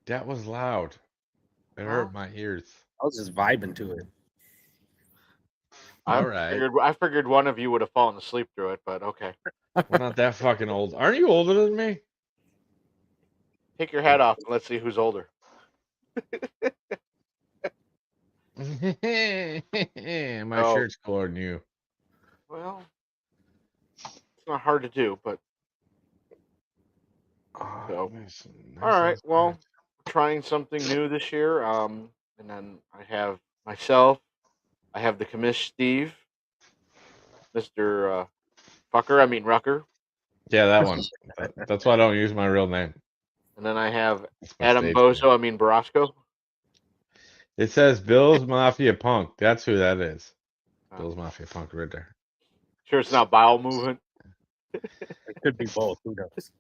That was loud. It hurt my ears. I was just vibing to it. All right. I figured one of you would have fallen asleep through it, but okay. We're not that fucking old. Aren't you older than me? Take your hat off and let's see who's older. My Oh. shirt's cooler than you. Well, it's not hard to do, but so. Nice All right. and Well, trying something new this year. And then I have myself. I have the commish Steve, Mr. Rucker. yeah, that one. That's why I don't use my real name. And then I have That's my Adam stage Bozo, name. Barasco. It says Bill's Mafia Punk. That's who that is. Oh. Bill's Mafia Punk right there. Sure, it's not bowel movement. It could be both. Who knows?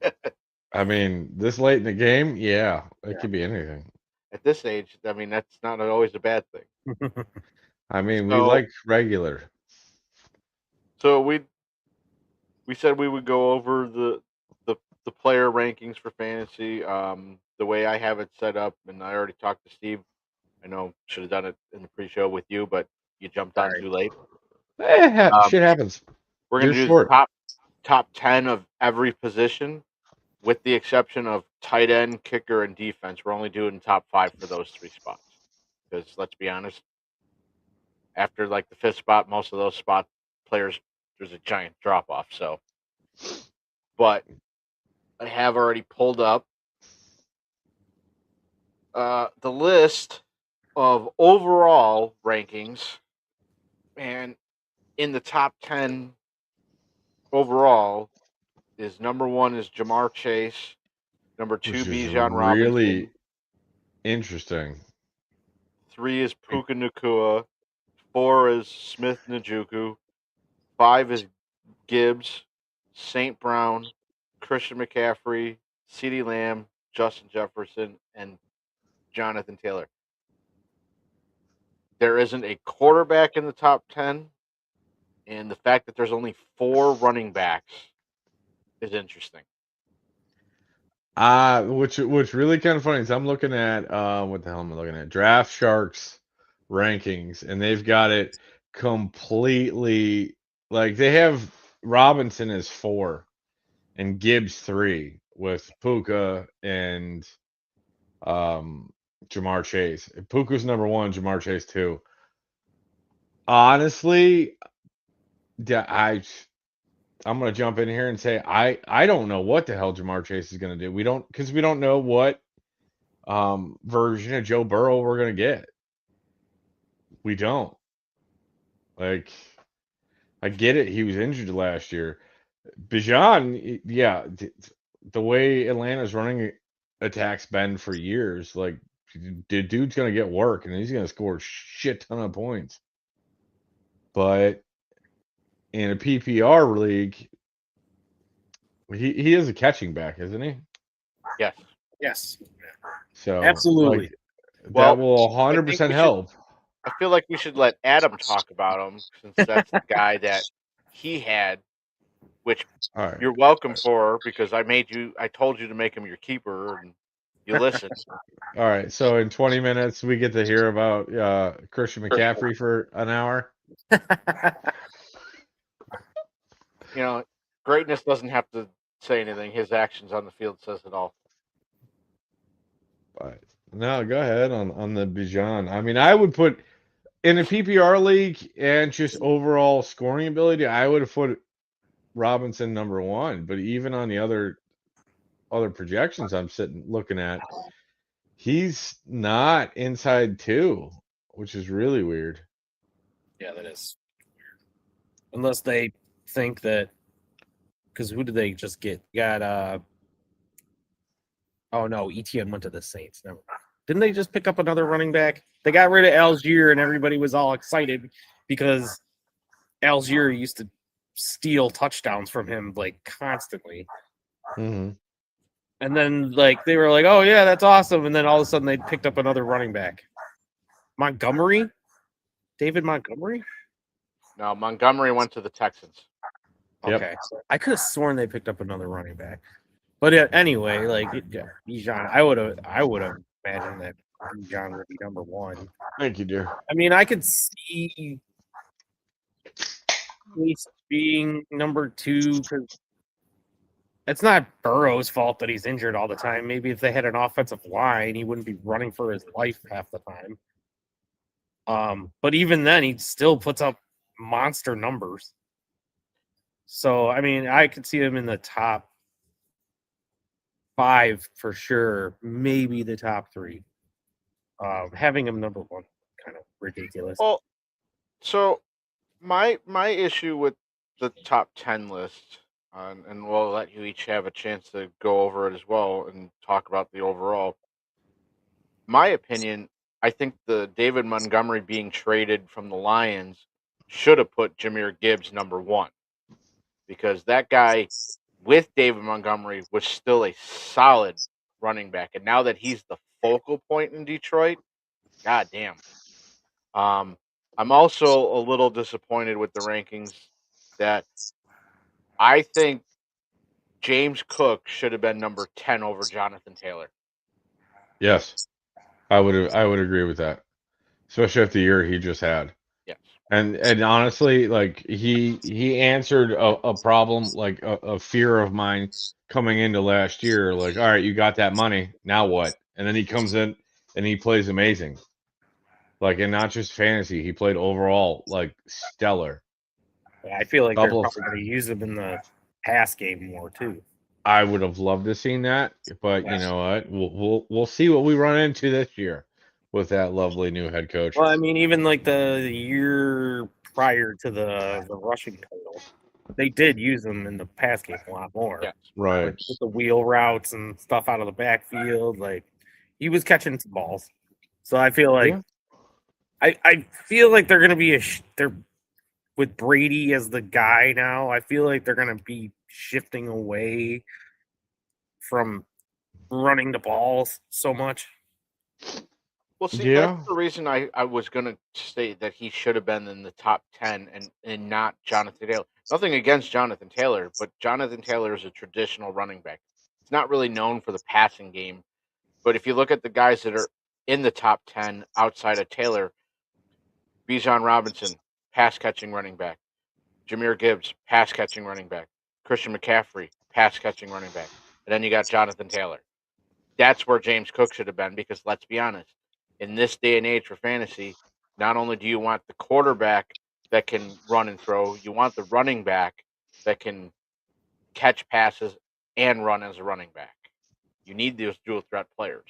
I mean, this late in the game, yeah, it could be anything. At this age, I mean, that's not always a bad thing. I mean, we So- like regular. So we said we would go over the player rankings for fantasy. The way I have it set up, and I already talked to Steve. I know should have done it in the pre-show with you, but you jumped on Sorry. too late. Shit happens. We're gonna You're do short. the top 10 of every position, with the exception of tight end, kicker, and defense. We're only doing top 5 for those 3 spots. Because let's be honest, after like the 5th spot, most of those spot players, there's a giant drop off. So, but I have already pulled up the list of overall rankings, and in the top 10 overall is number 1 is Jamar Chase, number 2 Which is Bijan Robinson, really interesting. 3 is Puka Nakua, 4 is Smith Njoku, 5 is Gibbs, St. Brown, Christian McCaffrey, CeeDee Lamb, Justin Jefferson, and Jonathan Taylor. There isn't a quarterback in the top 10, and the fact that there's only 4 running backs is interesting. Which really kind of funny is I'm looking at what the hell am I looking at? Draft Sharks rankings, and they've got it completely like they have Robinson as 4 and Gibbs 3 with Puka and Jamar Chase. Puka's number 1, Jamar Chase 2. Honestly, yeah, I'm gonna jump in here and say I don't know what the hell Jamar Chase is gonna do. We don't know what version of Joe Burrow we're gonna get. We don't. Like, I get it. He was injured last year. Bijan, yeah, the way Atlanta's running attacks been for years, like, the dude's gonna get work and he's gonna score a shit ton of points. But in a PPR league, he is a catching back, isn't he? Yes. Yes. So Absolutely. like, Well, that will I think 100% we should- help. I feel like we should let Adam talk about him, since that's the guy that he had, which All right. you're welcome for, because I told you to make him your keeper, and you listened. All right. So in 20 minutes, we get to hear about Christian McCaffrey for an hour. You know, greatness doesn't have to say anything. His actions on the field says it all. But no, go ahead on the Bijan. I mean, I would put in a PPR league and just overall scoring ability, I would have put Robinson number 1. But even on the other projections I'm looking at, he's not inside 2, which is really weird. Yeah, that is weird. Unless they think that, because who did they just get? Got oh no, ETN went to the Saints. Never mind. Didn't they just pick up another running back? They got rid of Algier, and everybody was all excited because Algier used to steal touchdowns from him like constantly. Mm-hmm. And then like they were like, "Oh yeah, that's awesome!" And then all of a sudden they picked up another running back, Montgomery, David Montgomery. No, Montgomery went to the Texans. Yep. Okay, so I could have sworn they picked up another running back, but anyway, like Bijan, I would have imagine that John would be number one. Thank you, dear. I mean, I could see Chase being number two because it's not Burrow's fault that he's injured all the time. Maybe if they had an offensive line, he wouldn't be running for his life half the time. But even then, he still puts up monster numbers. So, I mean, I could see him in the top 5 for sure, maybe the top 3. Having him number 1, kind of ridiculous. Well, so my issue with the top 10 list, and we'll let you each have a chance to go over it as well and talk about the overall. My opinion, I think the David Montgomery being traded from the Lions should have put Jahmyr Gibbs number 1, because that guy with David Montgomery was still a solid running back, and now that he's the focal point in Detroit, goddamn. I'm also a little disappointed with the rankings that I think James Cook should have been number 10 over Jonathan Taylor. Yes, I would agree with that, especially after the year he just had. Yes. And honestly, like he answered a problem, like a fear of mine coming into last year. Like, all right, you got that money, now what? And then he comes in and he plays amazing. Like, and not just fantasy, he played overall like stellar. I feel like they're Couple of- probably going to use him in the pass game more too. I would have loved to seen that, but you know what? We'll see what we run into this year with that lovely new head coach. Well, I mean, even like the year prior to the rushing title, they did use him in the pass game a lot more. Yes. Right. Like, with the wheel routes and stuff out of the backfield, like he was catching some balls. So I feel like Yeah. I feel like they're gonna be they're with Brady as the guy now. I feel like they're gonna be shifting away from running the balls so much. Well, see, Yeah. that's the reason I was going to say that he should have been in the top 10 and not Jonathan Taylor. Nothing against Jonathan Taylor, but Jonathan Taylor is a traditional running back. He's not really known for the passing game. But if you look at the guys that are in the top 10 outside of Taylor, Bijan Robinson, pass-catching running back. Jahmyr Gibbs, pass-catching running back. Christian McCaffrey, pass-catching running back. And then you got Jonathan Taylor. That's where James Cook should have been, because let's be honest, in this day and age for fantasy, not only do you want the quarterback that can run and throw, you want the running back that can catch passes and run as a running back. You need those dual threat players.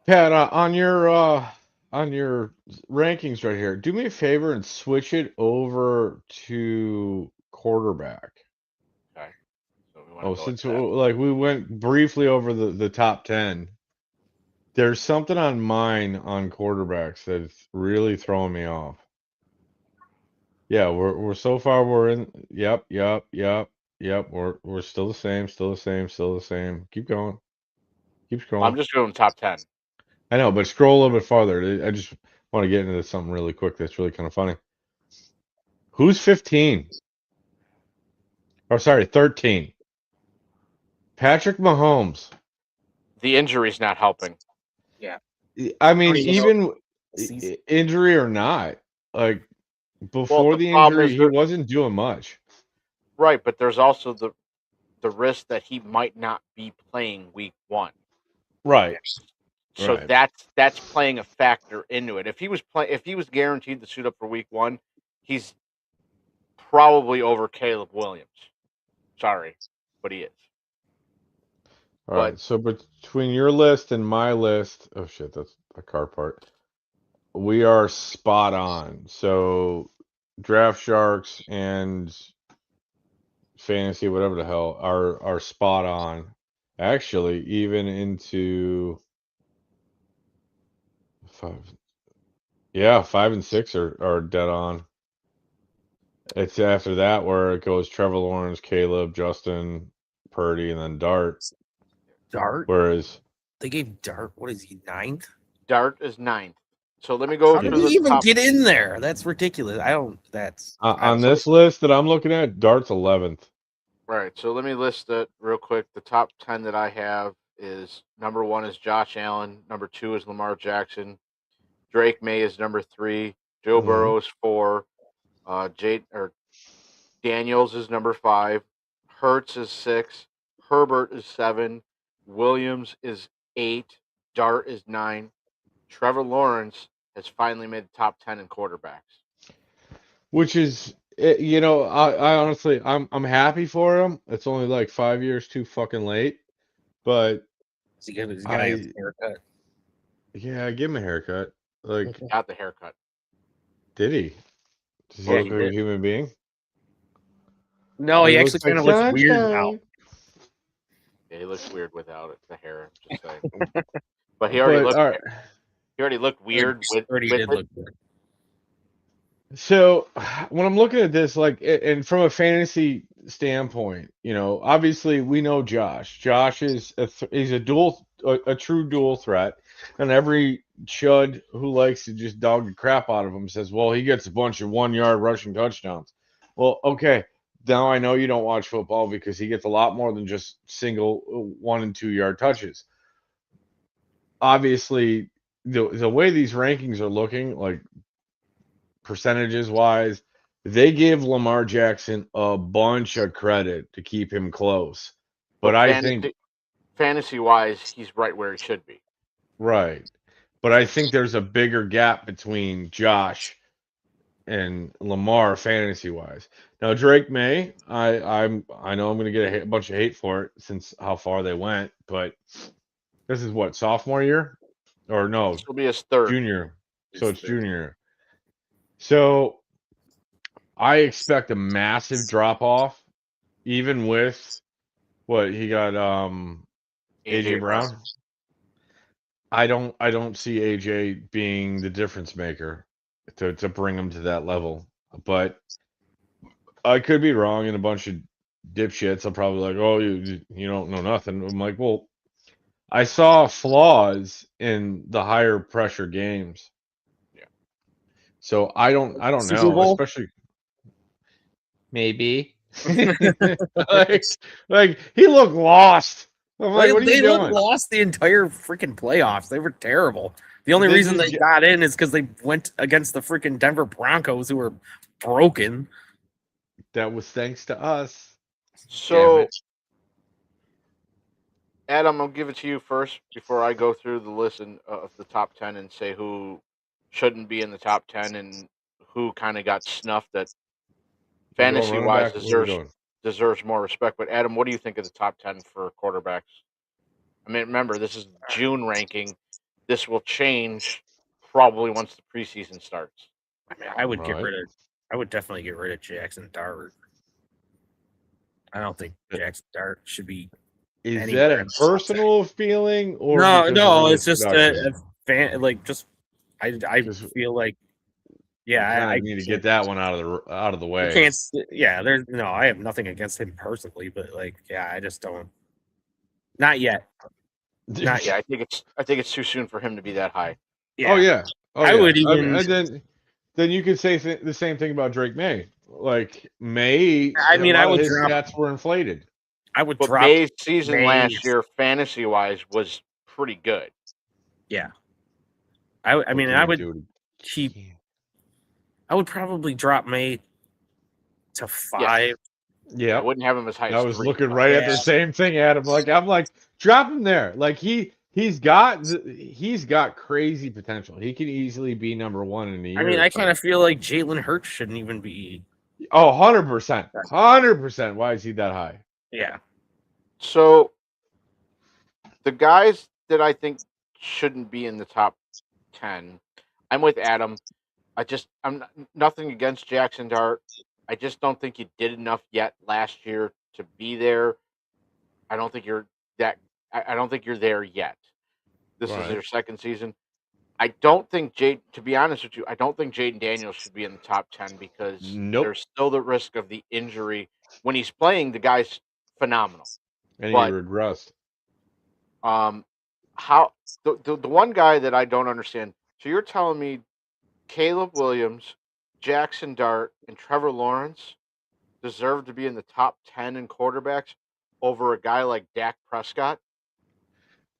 Pat, on your rankings right here, do me a favor and switch it over to quarterback. Okay. So we want to go Since with that. like we went briefly over the top 10, there's something on mine on quarterbacks that's really throwing me off. Yeah, we're so far we're in. Yep. We're still the same. Keep going. Keep scrolling. I'm just going top 10. I know, but scroll a little bit farther. I just want to get into something really quick that's really kind of funny. Who's 15? Or sorry, 13. Patrick Mahomes. The injury's not helping. I mean, Three even season. injury or not, like before the the problem injury, is he wasn't doing much. Right, but there's also the risk that he might not be playing week 1. Right. So Right. that's playing a factor into it. If he was guaranteed to suit up for week 1, he's probably over Caleb Williams. Sorry, but he is. All right. So between your list and my list, oh shit, that's a car part. We are spot on. So Draft Sharks and Fantasy, whatever the hell, are spot on. Actually, even into 5. Yeah, 5 and 6 are dead on. It's after that where it goes Trevor Lawrence, Caleb, Justin, Purdy, and then Dart. Dart? Whereas They gave Dart, what is he, 9th? Dart is 9th. So let me go How through did he the even top. get in there? That's ridiculous. That's on this list that I'm looking at, Dart's 11th. Right. So let me list it real quick. The top 10 that I have is number 1 is Josh Allen, number 2 is Lamar Jackson, Drake May is number 3, Joe Mhm. Burrow is 4, Daniels is number 5, Hurts is 6, Herbert is 7, Williams is 8, Dart is 9. Trevor Lawrence has finally made the top 10 in quarterbacks. Which is, I honestly, I'm happy for him. It's only like 5 years too fucking late, but Is he gonna have a haircut? yeah, give him a haircut. Like, Got the haircut. did he? Does he Yeah, look he like a did. human being? No, he looks actually kind of like looks weird now. sunshine. Yeah, he looks weird without it, the hair. Just saying. But he already But, looked. all right. He already looked weird with Already with did it. look good. So when I'm looking at this, like, and from a fantasy standpoint, obviously we know Josh. Josh is he's a true dual threat, and every chud who likes to just dog the crap out of him says, "Well, he gets a bunch of 1 yard rushing touchdowns." Well, okay, now I know you don't watch football because he gets a lot more than just single 1 and 2 yard touches. Obviously, the way these rankings are looking, like, percentages wise, they give Lamar Jackson a bunch of credit to keep him close. But I think fantasy wise, he's right where he should be. right. But I think there's a bigger gap between Josh and Lamar fantasy wise. Now Drake May, I know I'm going to get a bunch of hate for it since how far they went, but this is what, sophomore year or no, This will be his third. junior. So it's junior. So I expect a massive drop off, even with what he got. AJ Brown. I don't see AJ being the difference maker to bring him to that level. But I could be wrong, and a bunch of dipshits are probably like, "Oh, you don't know nothing." I'm like, well, I saw flaws in the higher pressure games. Yeah. So I don't know, especially maybe. like he looked lost. I'm like, what are you They doing? lost the entire freaking playoffs. They were terrible. The only reason they got in is because they went against the freaking Denver Broncos, who were broken. That was thanks to us. So, Adam, I'll give it to you first before I go through the list of the top 10 and say who shouldn't be in the top 10 and who kind of got snuffed that fantasy wise deserves more respect. But Adam, what do you think of the top 10 for quarterbacks? I mean, remember, this is June ranking. This will change probably once the preseason starts. I mean, I would definitely get rid of Jackson Dart. I don't think Jackson Dart should be. Is that a personal feeling or no? It's just a fan. Like, just I feel like, yeah, I need to get that one out of the way. Can't. Yeah, I have nothing against him personally, but like, yeah, I just don't. Not yet. Not yet. I think it's too soon for him to be that high. Yeah. Oh yeah. I would even. Then you could say the same thing about Drake May. Like May, I mean, I would his stats were inflated. I would drop May's season last year, fantasy wise, was pretty good. Yeah. I mean, I would keep. I would probably drop May to 5. Yeah, I wouldn't have him as high. I was looking right at the same thing, Adam. I'm like, drop him there. Like he's got crazy potential. He could easily be number 1 in the year. I mean, I kind of feel like Jalen Hurts shouldn't even be. Oh, 100%. 100%. Why is he that high? Yeah. So the guys that I think shouldn't be in the top 10, I'm with Adam. I'm nothing against Jackson Dart. I just don't think you did enough yet last year to be there. I don't think you're there yet. This is your second season. I don't think to be honest with you, I don't think Jaden Daniels should be in the top 10 because there's still the risk of the injury. When he's playing, the guy's phenomenal. And he regressed. How the one guy that I don't understand. So you're telling me Caleb Williams, Jackson Dart, and Trevor Lawrence deserve to be in the top 10 in quarterbacks over a guy like Dak Prescott?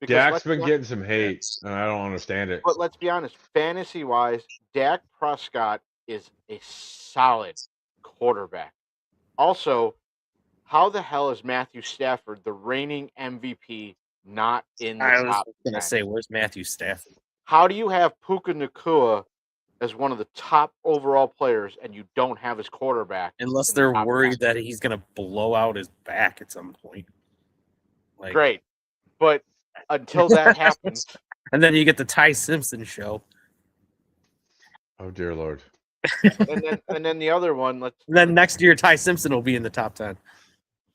Because Dak's been getting some hate, and I don't understand it. But let's be honest, fantasy-wise, Dak Prescott is a solid quarterback. Also, how the hell is Matthew Stafford, the reigning MVP, not in the I was top gonna 10? say, where's Matthew Stafford? How do you have Puka Nacua as one of the top overall players and you don't have his quarterback? Unless in the they're top worried 10? that he's gonna blow out his back at some point. Like, Great. But until that happens, and then you get the Ty Simpson show. Oh dear Lord. and then the other one, And then next year, Ty Simpson will be in the top 10.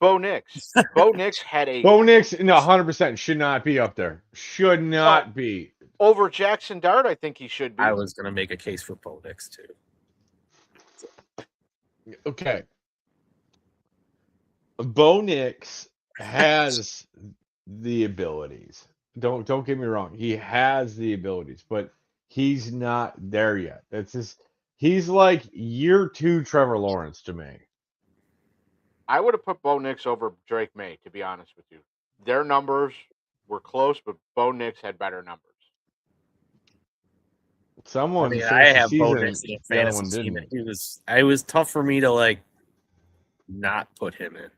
Bo Nix. Bo Nix had a Bo Nix, no, 100% should not be up there. Should not be. over Jackson Dart. I think he should be. I was gonna make a case for Bo Nix too. Okay. Bo Nix has the abilities. Don't get me wrong. He has the abilities, but he's not there yet. That's just he's like year 2 Trevor Lawrence to me. I would have put Bo Nix over Drake May, to be honest with you. Their numbers were close, but Bo Nix had better numbers. Someone I have Bo season, Nix in a the other one fantasy team, didn't. and it was tough for me to like not put him in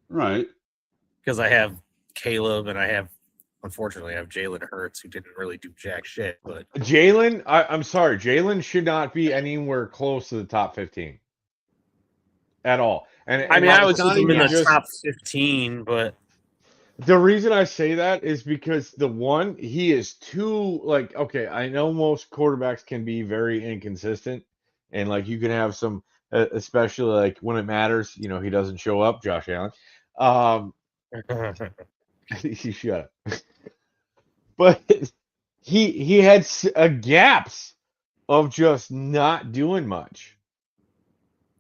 Right. because I have Caleb and unfortunately I have Jalen Hurts, who didn't really do jack shit. But Jalen, I'm sorry, Jalen should not be anywhere close to the top 15 at all. And I mean, I was it's not him in even the just- top 15, but The reason I say that is because he is too like, okay, I know most quarterbacks can be very inconsistent, and like you can have some, especially like when it matters, he doesn't show up, Josh Allen. He shut up. But he had gaps of just not doing much.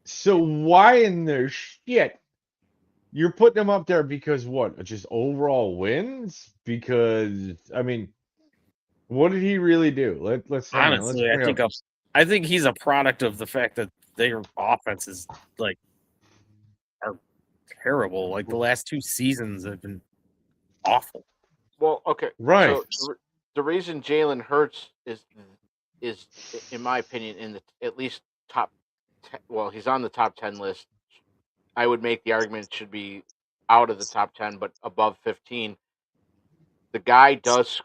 So why in the shit you're putting him up there because what? Just overall wins? Because I mean, what did he really do? Let's hang on, let's honestly, bring up- I think he's a product of the fact that their offenses like are terrible. Like the last 2 seasons have been awful. Well, okay. Right. So the reason Jalen Hurts is, in my opinion, in the at least top 10, well, he's on the top 10 list. I would make the argument it should be out of the top 10, but above 15. The guy does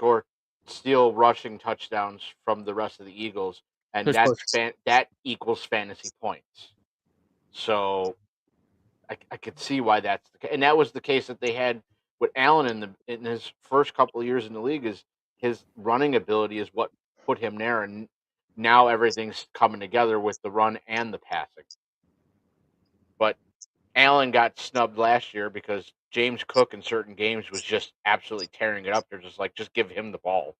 steal rushing touchdowns from the rest of the Eagles, and that equals fantasy points. So I could see why that's the case. And that was the case that they had with Allen in his first couple of years in the league. Is his running ability is what put him there, and now everything's coming together with the run and the passing. But Allen got snubbed last year because James Cook in certain games was just absolutely tearing it up. They're just like, just give him the ball.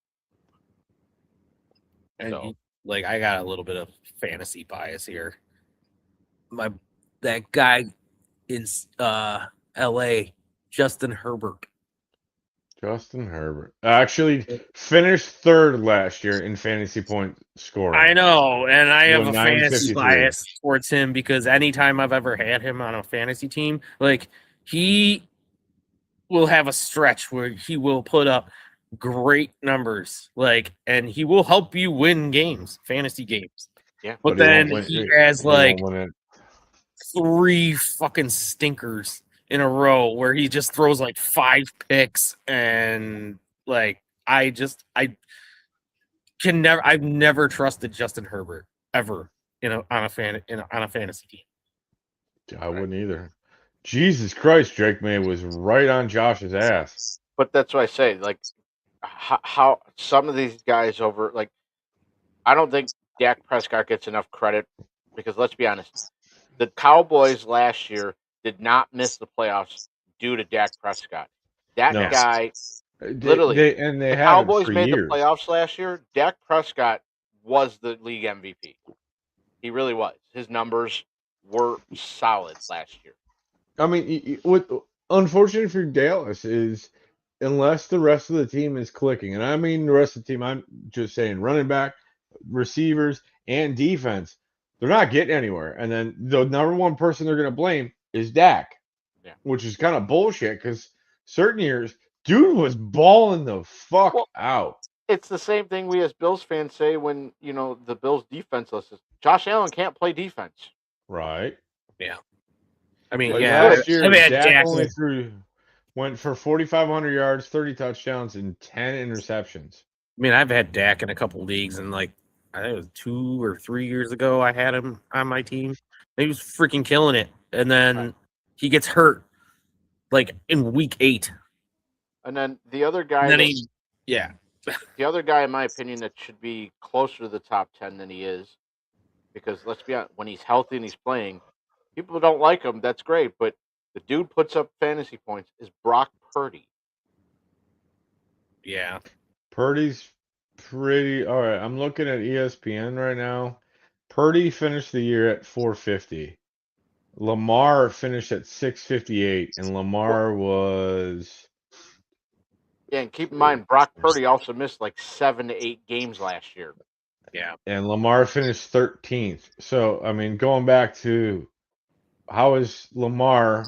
And So. I got a little bit of fantasy bias here. That guy in LA, Justin Herbert. Justin Herbert actually finished 3rd last year in fantasy point scoring. I know, and I have With a fantasy 953. bias towards him because anytime I've ever had him on a fantasy team, like he will have a stretch where he will put up great numbers, and he will help you win games, fantasy games. Yeah, but he then won't he win- has he won't like win it. 3 fucking stinkers in a row where he just throws like 5 picks, and like I've never trusted Justin Herbert ever on a fantasy team. I wouldn't either. Jesus Christ, Drake May was right on Josh's ass. But that's what I say. Like, how some of these guys over, like, I don't think Dak Prescott gets enough credit because let's be honest, the Cowboys last year did not miss the playoffs due to Dak Prescott. That No. guy, They literally, haven't the Cowboys for made years. the playoffs last year. Dak Prescott was the league MVP. He really was. His numbers were solid last year. I mean, what unfortunate for Dallas is unless the rest of the team is clicking, and I mean the rest of the team, I'm just saying running back, receivers, and defense, they're not getting anywhere. And then the number one person they're going to blame is Dak, Yeah. which is kind of bullshit because certain years Dude was balling the fuck Well- out. It's the same thing we as Bills fans say when the Bills defense list is Josh Allen can't play defense. Right. I mean, Like yeah, last year, I've had Dak Dak only with- went for 4,500 yards, 30 touchdowns, and 10 interceptions. I mean, I've had Dak in a couple leagues, and like I think it was 2 or 3 years ago, I had him on my team. He was freaking killing it, and then he gets hurt like in week 8. And then the other guy, And then the other guy, in my opinion, that should be closer to the top 10 than he is, because let's be honest, when he's healthy and he's playing, people don't like him. That's great, but the dude puts up fantasy points. Is Brock Purdy? yeah, Purdy's pretty all right. I'm looking at ESPN right now. Purdy finished the year at 450. Lamar finished at 658, and Lamar was Yeah, and keep in mind, Brock Purdy also missed like 7 to 8 games last year. and Lamar finished 13th. So I mean, going back to how is Lamar?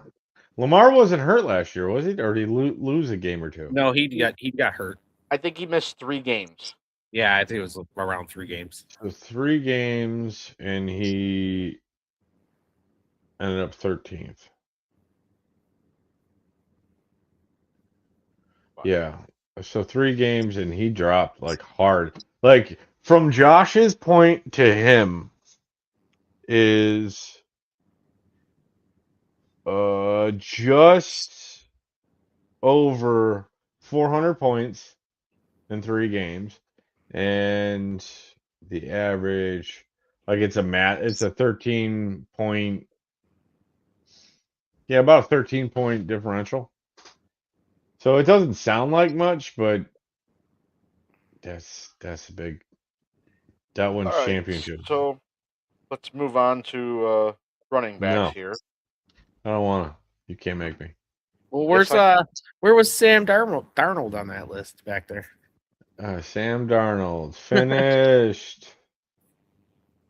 Lamar wasn't hurt last year, was he? Or did he lose a game or two? no, he got hurt. I think he missed 3 games. Yeah, I think it was around 3 games. So 3 games, and he ended up 13th. Yeah. So 3 games, and he dropped like hard. Like from Josh's point to him is just over 400 points in 3 games, and the average, like it's a 13 point, yeah, about a 13 point differential. So it doesn't sound like much, but that's a big, that wins All right, championship. so let's move on to running backs No. here. I don't want to. You can't make me. Well, Yes, where was Sam Darnold on that list back there? Sam Darnold finished.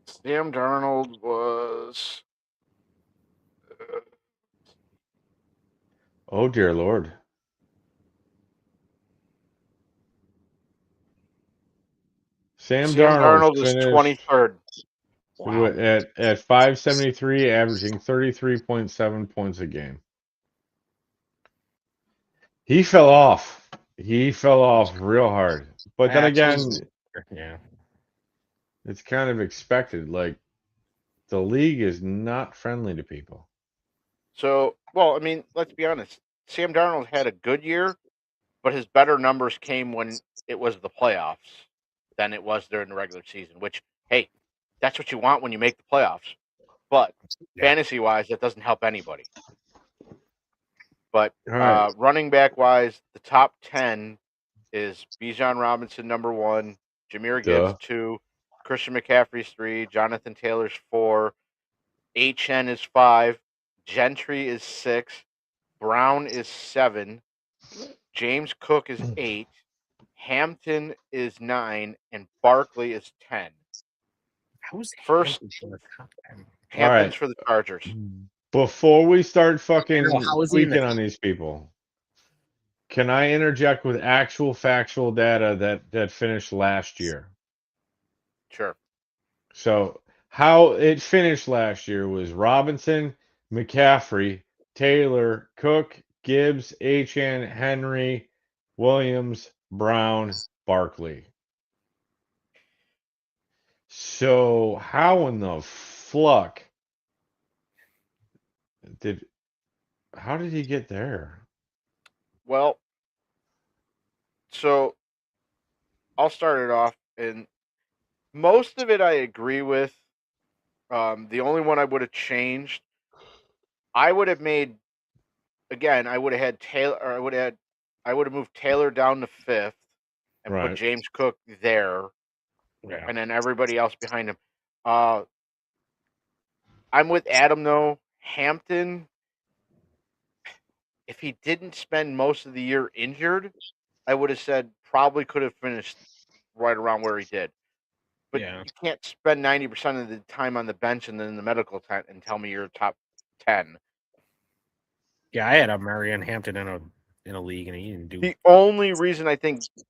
Sam Darnold was Oh dear Lord. Sam Darnold is finished 23rd. Wow. at 573, averaging 33.7 points a game. He fell off. He fell off real hard. But then again, Yeah. it's kind of expected. Like the league is not friendly to people. So, well, I mean, let's be honest. Sam Darnold had a good year, but his better numbers came when it was the playoffs than it was during the regular season, which, hey, that's what you want when you make the playoffs. But Yeah. fantasy-wise, that doesn't help anybody. But All right. running back-wise, the top 10 is Bijan Robinson, number 1, Jahmyr Gibbs, Duh. 2, Christian McCaffrey's 3, Jonathan Taylor's 4, HN is 5, Gentry is 6, Brown is 7, James Cook is 8, Hampton is 9, and Barkley is 10. How's First- Hampton in the top 10? Hampton's right. for the Chargers. Before we start fucking I know, how is he in tweaking the- on these people, can I interject with actual factual data that finished last year? Sure. So how it finished last year was Robinson, McCaffrey, Taylor, Cook, Gibbs, HN, Henry, Williams, Brown, Barkley. So how in the fuck how did he get there? Well, so I'll start it off, and most of it I agree with. The only one I would have changed, I would have made, again, I would have had Taylor, or I would have moved Taylor down to 5th and Right. put James Cook there, Yeah. and then everybody else behind him. I'm with Adam though. Hampton, if he didn't spend most of the year injured, I would have said probably could have finished right around where he did. But Yeah. you can't spend 90% of the time on the bench and then in the medical tent and tell me you're top 10. Yeah, I had a Marion Hampton in a in a league, and he didn't do The only reason I think squat.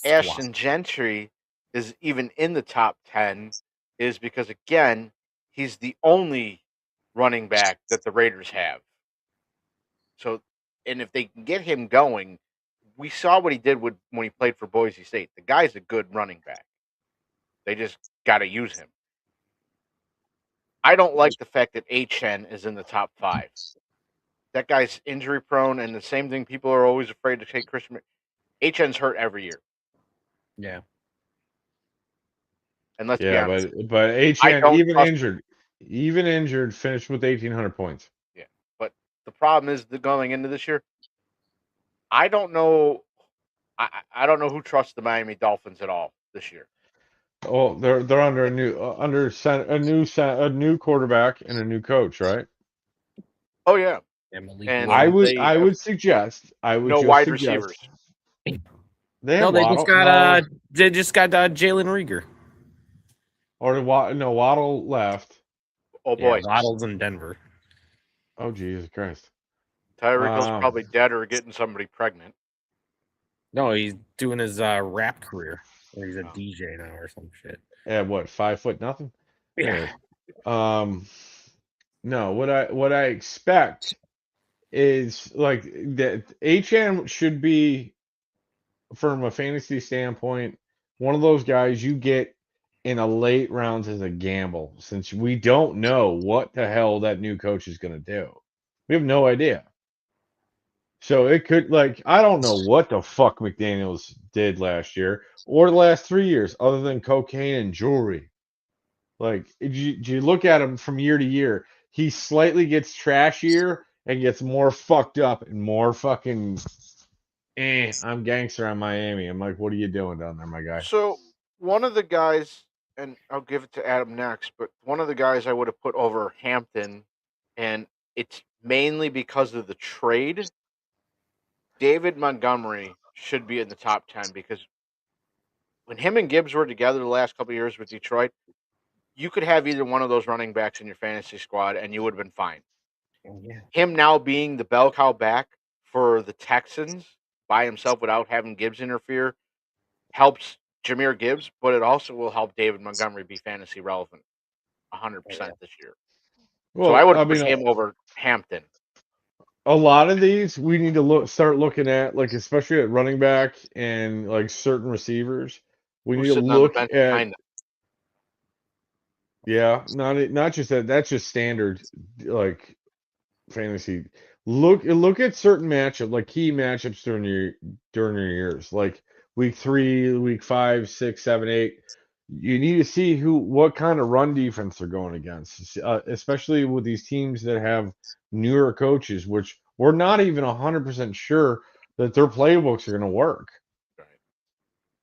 Ashton Gentry is even in the top 10 is because, again, he's the only running back that the Raiders have. So, and if they can get him going, we saw what he did when he played for Boise State. The guy's a good running back. They just got to use him. I don't like the fact that H.N. is in the top 5. That guy's injury prone, and the same thing, people are always afraid to take Christian. H.N.'s hurt every year. Yeah. And let's be Yeah, honest. but I HN don't even injured, finished with 1,800 points. Yeah, but the problem is that going into this year, I don't know. I don't know who trusts the Miami Dolphins at all this year. Oh, they're under a new quarterback and a new coach, right? Oh yeah, And Malik And Willis. I would suggest no wide receivers. They No, have they Waddle. just got Jalen Rieger. Waddle left. Oh Yeah, boy, Waddle's in Denver. Oh Jesus Christ! Tyreek Hill's probably dead or getting somebody pregnant. No, he's doing his rap career, or he's a DJ now or some shit. At what, 5 foot nothing? Yeah. Anyway, no, what I expect is like that HN should be, from a fantasy standpoint, one of those guys you get in a late rounds as a gamble, since we don't know what the hell that new coach is going to do. We have no idea. So it could, like, I don't know what the fuck McDaniels did last year or the last 3 years other than cocaine and jewelry. Like, you look at him from year to year, he slightly gets trashier and gets more fucked up and more fucking, I'm gangster on Miami. I'm like, what are you doing down there, my guy? So one of the guys, and I'll give it to Adam next, but one of the guys I would have put over Hampton, and it's mainly because of the trade. David Montgomery should be in the top 10 because when him and Gibbs were together the last couple of years with Detroit, you could have either one of those running backs in your fantasy squad and you would have been fine. Yeah. Him now being the bell cow back for the Texans by himself without having Gibbs interfere helps Jahmyr Gibbs, but it also will help David Montgomery be fantasy relevant 100% this year. Well, So I would put him over Hampton. A lot of these we need to start looking at, like, especially at running back and like certain receivers. We need to look at, yeah, not just that. That's just standard, like, fantasy. Look at certain matchup, like key matchups during your years, like week 3, week 5, 6, 7, 8. You need to see what kind of run defense they're going against, especially with these teams that have newer coaches, which we're not even 100% sure that their playbooks are going to work. Right.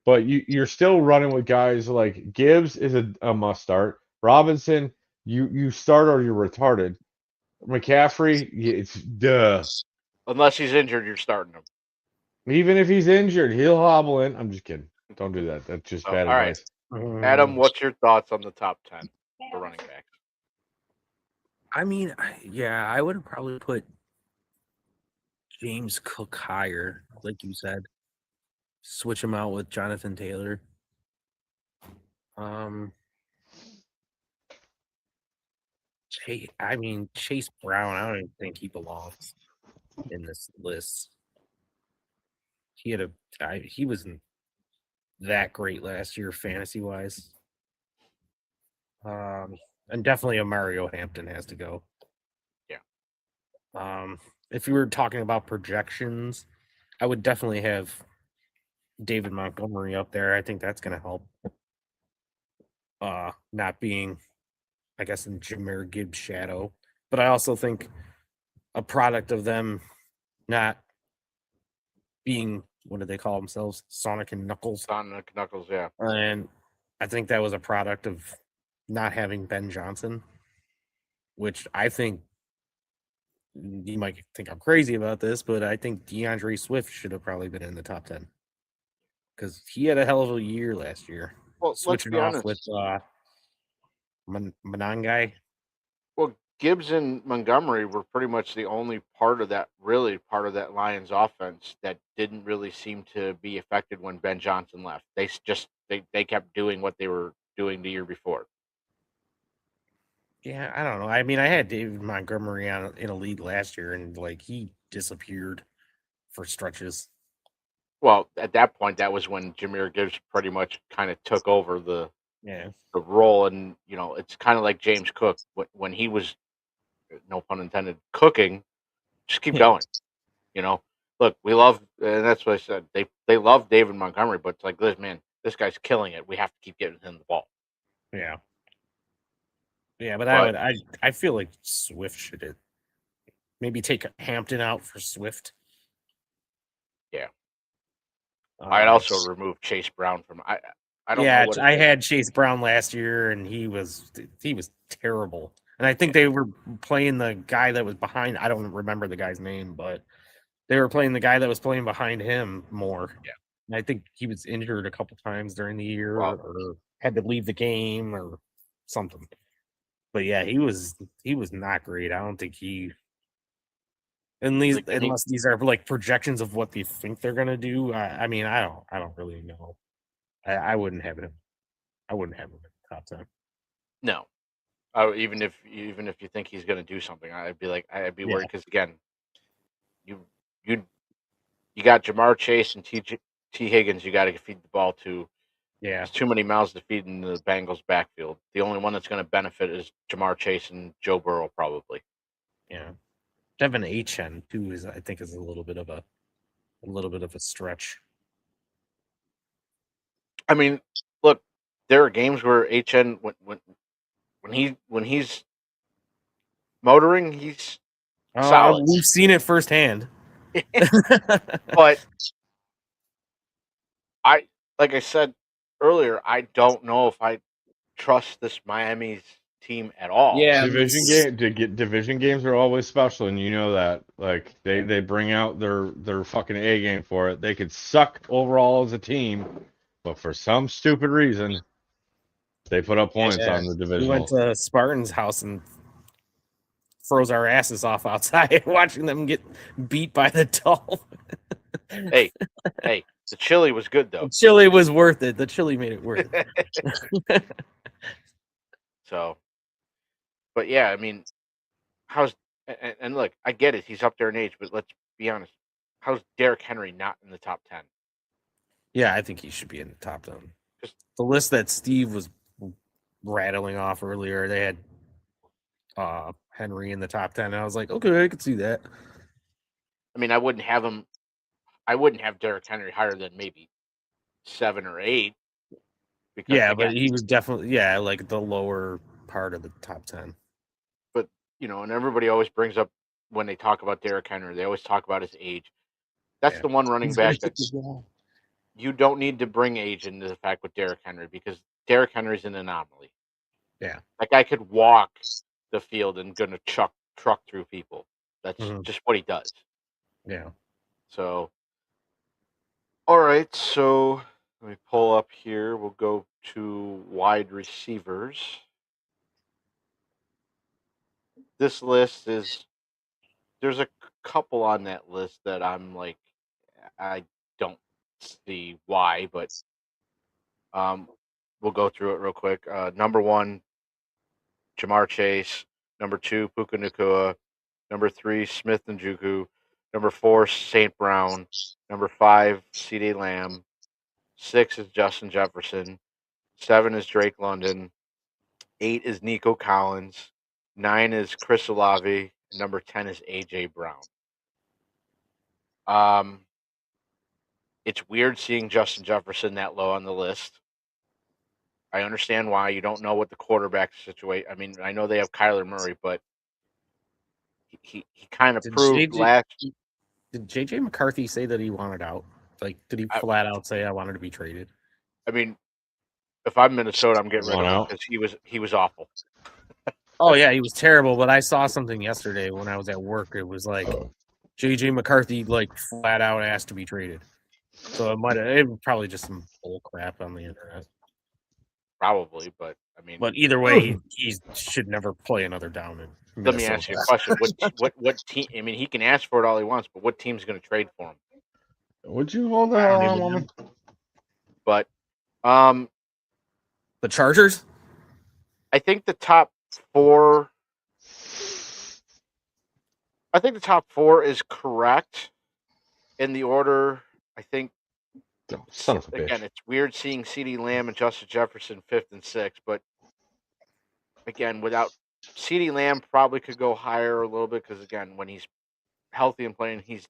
But you're still running with guys like Gibbs is a must start. Robinson, you start or you're retarded. McCaffrey, it's duh. Unless he's injured, you're starting him. Even if he's injured, he'll hobble in. I'm just kidding. Don't do that. That's just bad advice. Right. Adam, what's your thoughts on the top 10 for running backs? I mean, yeah, I would have probably put James Cook higher, like you said. Switch him out with Jonathan Taylor. Chase Brown, I don't even think he belongs in this list. He wasn't that great last year fantasy wise. And definitely a Mario Hampton has to go. Yeah. If you were talking about projections, I would definitely have David Montgomery up there. I think that's going to help. Not being, I guess, in Jahmyr Gibbs' shadow. But I also think a product of them not being, what do they call themselves? Sonic and Knuckles. Sonic Knuckles, yeah. And I think that was a product of not having Ben Johnson, which I think, you might think I'm crazy about this, but I think DeAndre Swift should have probably been in the top 10 because he had a hell of a year last year. Well, switching off with Manangai. Well, Gibbs and Montgomery were pretty much the only part of that Lions offense that didn't really seem to be affected when Ben Johnson left. They kept doing what they were doing the year before. Yeah, I don't know. I mean, I had David Montgomery in a league last year, and like he disappeared for stretches. Well, at that point, that was when Jahmyr Gibbs pretty much kind of took over the Yeah, role, and it's kind of like James Cook when he was, no pun intended, cooking. Just keep Yeah. going. Look, we love, and that's what I said. They love David Montgomery, but it's like, this guy's killing it. We have to keep getting him the ball. yeah, yeah. But I feel like Swift should maybe take Hampton out for Swift. Yeah. I'd also remove Chase Brown from. I don't know what. I had Chase Brown last year, and he was terrible. And I think they were playing the guy that was behind. I don't remember the guy's name, but they were playing the guy that was playing behind him more. Yeah. And I think he was injured a couple times during the year, Wow. or had to leave the game or something. But yeah, he was not great. I don't think unless these are like projections of what they think they're gonna do. I mean, I don't really know. I wouldn't have him. I wouldn't have him in the top 10. No. Even if you think he's going to do something, I'd be worried because again, you got Jamar Chase and T Higgins. You got to feed the ball to. Yeah, There's too many mouths to feed in the Bengals backfield. The only one that's going to benefit is Jamar Chase and Joe Burrow, probably. yeah. Devin Achane too I think is a little bit of a stretch. I mean, look, there are games where HN when he's motoring, he's solid. We've seen it firsthand. But like I said earlier, I don't know if I trust this Miami's team at all. Yeah, division games are always special, and you know that. Like they bring out their fucking A game for it. They could suck overall as a team, but for some stupid reason, they put up points on the division. We went to Spartan's house and froze our asses off outside watching them get beat by the Dolphins. Hey, the chili was good though. The chili was worth it. The chili made it worth it. So, but yeah, I mean, and look, I get it. He's up there in age, but let's be honest. How's Derrick Henry not in the top 10? Yeah, I think he should be in the top 10. Just the list that Steve was rattling off earlier, they had Henry in the top 10. And I was like, okay, I could see that. I mean, I wouldn't have Derrick Henry higher than maybe 7 or 8. Because yeah, but he was definitely like the lower part of the top 10. But and everybody always brings up when they talk about Derrick Henry, they always talk about his age. That's the one running back that you don't need to bring age into the fact with Derrick Henry because Derrick Henry's an anomaly. Yeah, that guy could walk the field and gonna truck through people. That's just what he does. Yeah. So, all right. So let me pull up here. We'll go to wide receivers. This list there's a couple on that list that I'm like, I don't see why, but we'll go through it real quick. Number 1, Jamar Chase. Number 2, Puka Nacua. Number 3, Smith Njoku. Number 4, St. Brown. Number 5, CeeDee Lamb. 6 is Justin Jefferson. 7 is Drake London. 8 is Nico Collins. 9 is Chris Olave. Number 10 is AJ Brown. It's weird seeing Justin Jefferson that low on the list. I understand why. You don't know what the quarterback situation. I mean, I know they have Kyler Murray, but he kind of proved last. Did JJ McCarthy say that he wanted out? Like, did he flat out say I wanted to be traded? I mean, if I'm Minnesota, I'm getting rid of him because he was awful. Oh yeah, he was terrible. But I saw something yesterday when I was at work. It was like JJ McCarthy like flat out asked to be traded. So it was probably just some bull crap on the internet. Probably, but I mean, But either way, he should never play another down in let me ask you a question. What team? I mean, he can ask for it all he wants, but what team's going to trade for him? Would you hold the hell on, woman? But The Chargers? I think the top four. I think the top four is correct in the order. I think. Oh, son of a bitch. Again, it's weird seeing CeeDee Lamb and Justin Jefferson 5th and 6th, but again, without CeeDee Lamb, probably could go higher a little bit because again, when he's healthy and playing, he's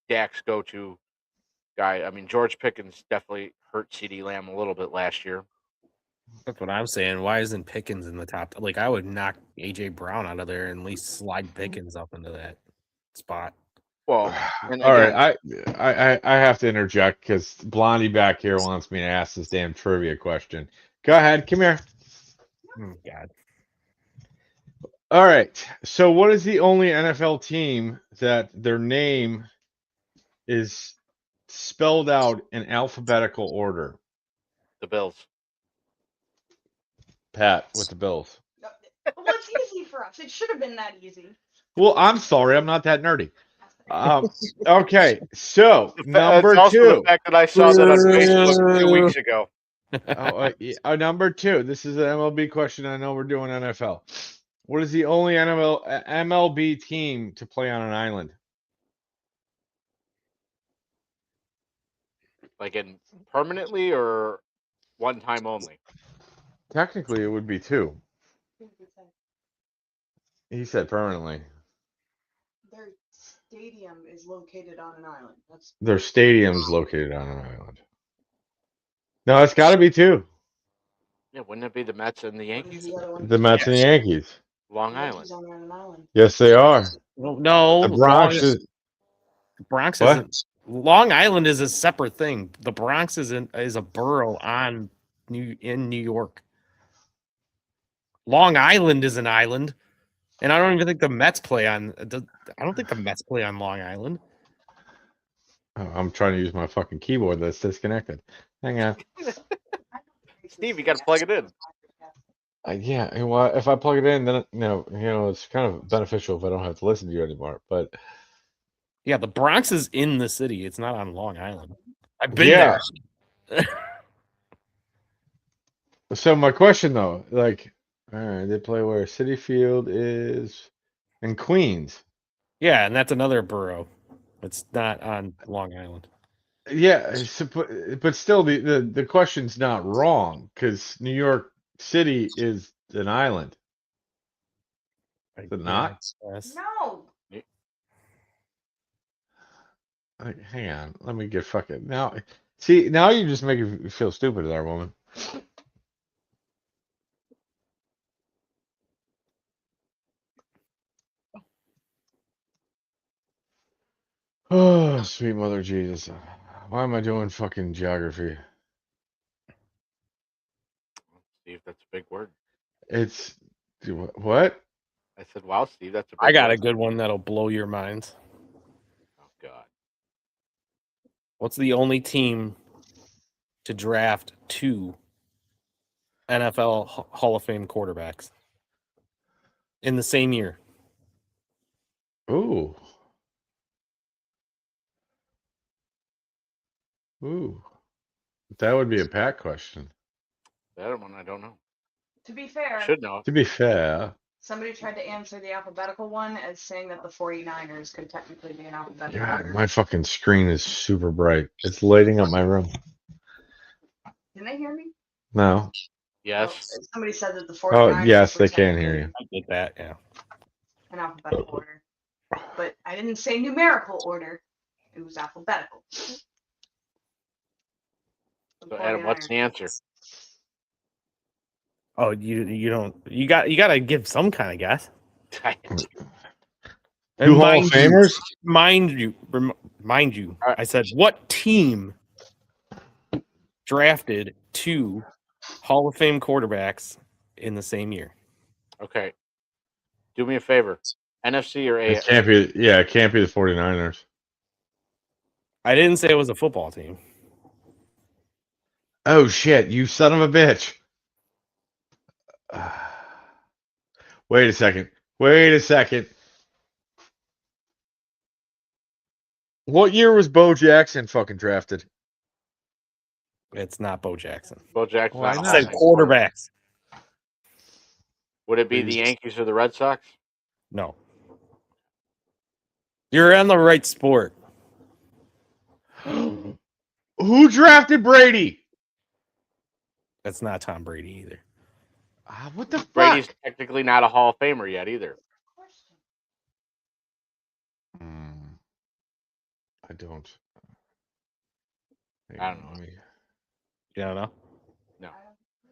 Dak's go-to guy. I mean, George Pickens definitely hurt CeeDee Lamb a little bit last year. That's what I'm saying. Why isn't Pickens in the top? Like, I would knock A.J. Brown out of there and at least slide Pickens up into that spot. Well, and All again, right, I have to interject because Blondie back here wants me to ask this damn trivia question. Go ahead, come here. Oh, God. All right, so what is the only NFL team that their name is spelled out in alphabetical order? the Bills. Pat with the Bills. Well, it's easy for us. It should have been that easy. Well, I'm sorry, I'm not that nerdy. Okay, so It's number also two. the fact that I saw that on Facebook 2 weeks ago. Number two. This is an MLB question. I know we're doing NFL. What is the only MLB team to play on an island? Like in permanently or one time only? Technically, it would be two. He said permanently. Their stadium is located on an island. That's Their stadium's located on an island. No, it's got to be two. Yeah, wouldn't it be the Mets and the what is Yankees? the other one? The Mets and the Yankees. Long Yankees Island. on an island. Yes, they are. Well, no. The Bronx is. Bronx What? isn't. Long Island is a separate thing. The Bronx is a borough in New York. Long Island is an island, and I don't even think the Mets play on. I don't think the Mets play on Long Island. Oh, I'm trying to use my fucking keyboard that's disconnected. Hang on. Steve, you got to plug it in. Yeah, well, if I plug it in, then it's kind of beneficial if I don't have to listen to you anymore. But Yeah, the Bronx is in the city. It's not on Long Island. I've been Yeah. there. so my question though, like, all right, they play where City Field is in Queens. Yeah, and that's another borough. It's not on Long Island. Yeah, but still, the question's not wrong because New York City is an island. Is it not? Yes. No. Like, hang on, let me get fucking now. See, now you're just making me feel stupid, there, woman. Oh, sweet mother Jesus. Why am I doing fucking geography? Steve, that's a big word. It's what? I said, wow, Steve, that's a big I got a word. good one that'll blow your minds. Oh, God. What's the only team to draft 2 NFL Hall of Fame quarterbacks in the same year? Ooh. That would be a Pat question. That one I don't know. To be fair, Should know. To be fair, somebody tried to answer the alphabetical one as saying that the 49ers could technically be an alphabetical God, order. my fucking screen is super bright. It's lighting up my room. Can they hear me? No. Yes. Oh, somebody said that the 49ers. Oh, yes, were they can hear you. I get that, yeah. In alphabetical order. But I didn't say numerical order. It was alphabetical. So, Adam, what's the answer? Oh, you don't you gotta give some kind of guess. And Two Hall of Famers? Mind you, I said what team drafted 2 Hall of Fame quarterbacks in the same year? Okay. Do me a favor. NFC or It AFC? can't be. Yeah, it can't be the 49ers. I didn't say it was a football team. Oh shit! You son of a bitch! Wait a second. Wait a second. What year was Bo Jackson fucking drafted? It's not Bo Jackson. Bo Jackson's Why not a not? Hall of Said Fame quarterbacks. Would it be the Yankees or the Red Sox? No. You're on the right sport. Who drafted Brady? That's not Tom Brady either. What the fuck? Brady's technically not a Hall of Famer yet either. I don't. I don't know. You don't know? No.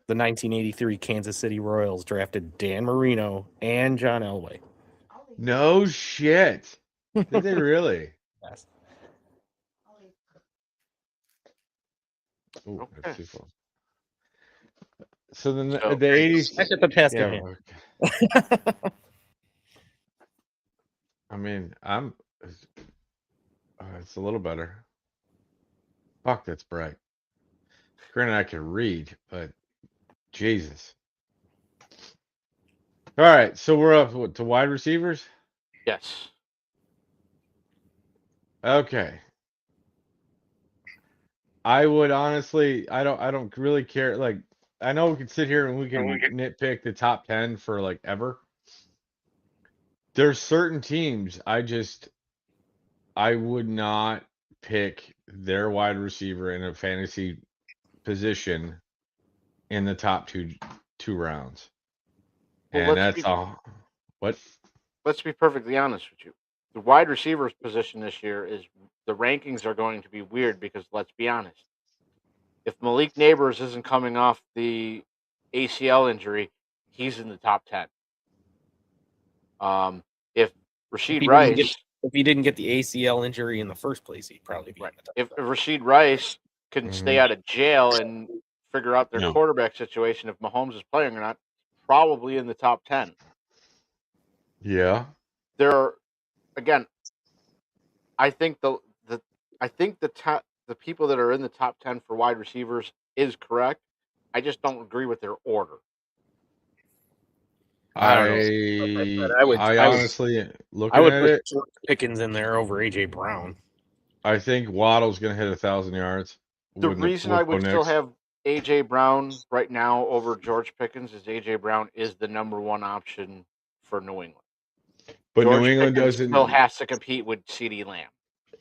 The 1983 Kansas City Royals drafted Dan Marino and John Elway. No shit. Did they really? Yes. Ooh, Okay. that's too close. So then the So- 80s. I get the task Yeah, at hand. okay. I mean, it's a little better. Fuck, that's bright. Granted, I can read, but Jesus. All right, so we're up to wide receivers. Yes. Okay. I would honestly, I don't really care. Like, I know we can sit here and we can nitpick the top 10 for like ever. There's certain teams I would not pick their wide receiver in a fantasy position in the top two rounds. Well, And that's all. What? Let's be perfectly honest with you. The wide receivers position this year is the rankings are going to be weird because let's be honest. If Malik Neighbors isn't coming off the ACL injury, he's in the top 10. If Rashid Rice, If he didn't get the ACL injury in the first place, he'd probably be right. in the top If five. Rashid Rice can stay out of jail and figure out their No. quarterback situation, if Mahomes is playing or not, probably in the top 10. Yeah. There are, again, I think the people that are in the top 10 for wide receivers is correct. I just don't agree with their order. I don't know. I honestly, looking I would at put it, George Pickens in there over AJ Brown. I think Waddle's going to hit 1,000 yards. The reason I would Bo still Nix. have AJ Brown right now over George Pickens is AJ Brown is the number one option for New England. But George New England Pickens doesn't still has to compete with CeeDee Lamb.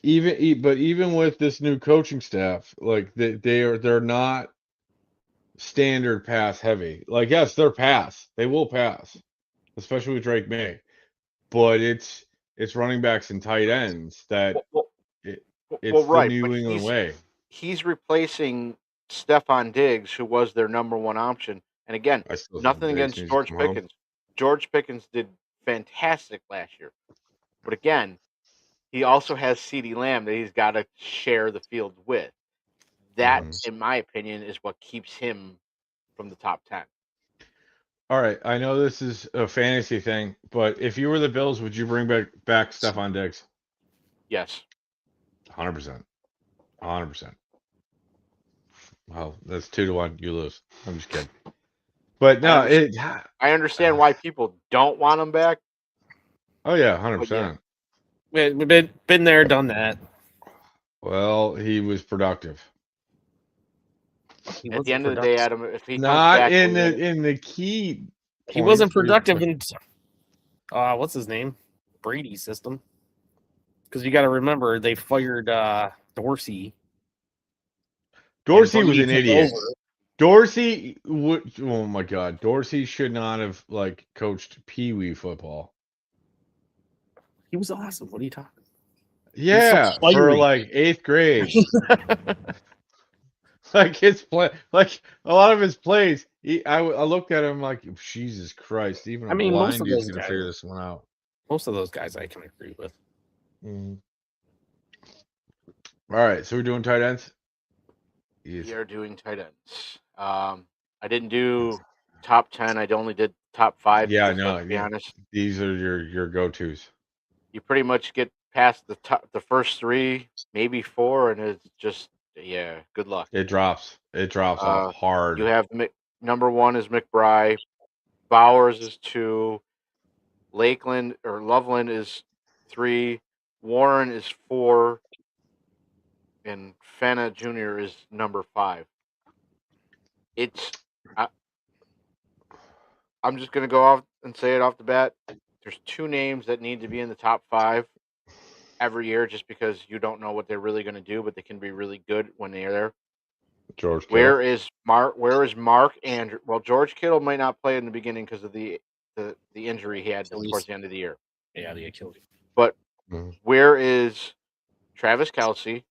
even with this new coaching staff, like they're not standard pass heavy. Like, yes, they're pass. They will pass, especially with Drake May. But it's running backs and tight ends that it's right, the New but England way. He's replacing Stephon Diggs, who was their number one option. And again, I still think nothing Diggs against needs to George come home. Pickens. George Pickens did fantastic last year. But again, he also has CeeDee Lamb that he's got to share the field with. That, in my opinion, is what keeps him from the top 10. All right, I know this is a fantasy thing, but if you were the Bills, would you bring back Stephon Diggs? Yes. 100%. 100%. Well, that's 2-1. You lose. I'm just kidding. But no, I understand why people don't want him back. Oh yeah, 100%. We've been there, done that. Well, he was productive. At the end of the day, Adam, if he comes Not back, in the key. He wasn't points, productive in what's his name? Brady's system. Because you got to remember they fired Dorsey. Dorsey was an took idiot. over. Dorsey would. Oh my God, Dorsey should not have coached Pee Wee football. He was awesome. What are you talking? Yeah, so for fiery. 8th grade. His play, a lot of his plays. I looked at him like, Jesus Christ! Even a most blind of dude's those gonna guys, figure this one out. Most of those guys I can agree with. All right, so we're doing tight ends. We are doing tight ends. I didn't do top 10. I only did top 5. Yeah, because, no. let's be honest, these are your go-tos. you pretty much get past the first 3, maybe 4, and it's just good luck. It drops. It drops off hard. You have number 1 is McBride. Bowers is 2. Lakeland or Loveland is 3. Warren is 4. And Fenna Jr. is number 5. I'm just going to go off and say it off the bat. There's 2 names that need to be in the top 5 every year just because you don't know what they're really going to do, but they can be really good when they're there. George Kittle. Where is Mark Andrews? Well, George Kittle might not play in the beginning because of the injury he had towards the end of the year. Yeah, the Achilles. But Mhm. where is Travis Kelce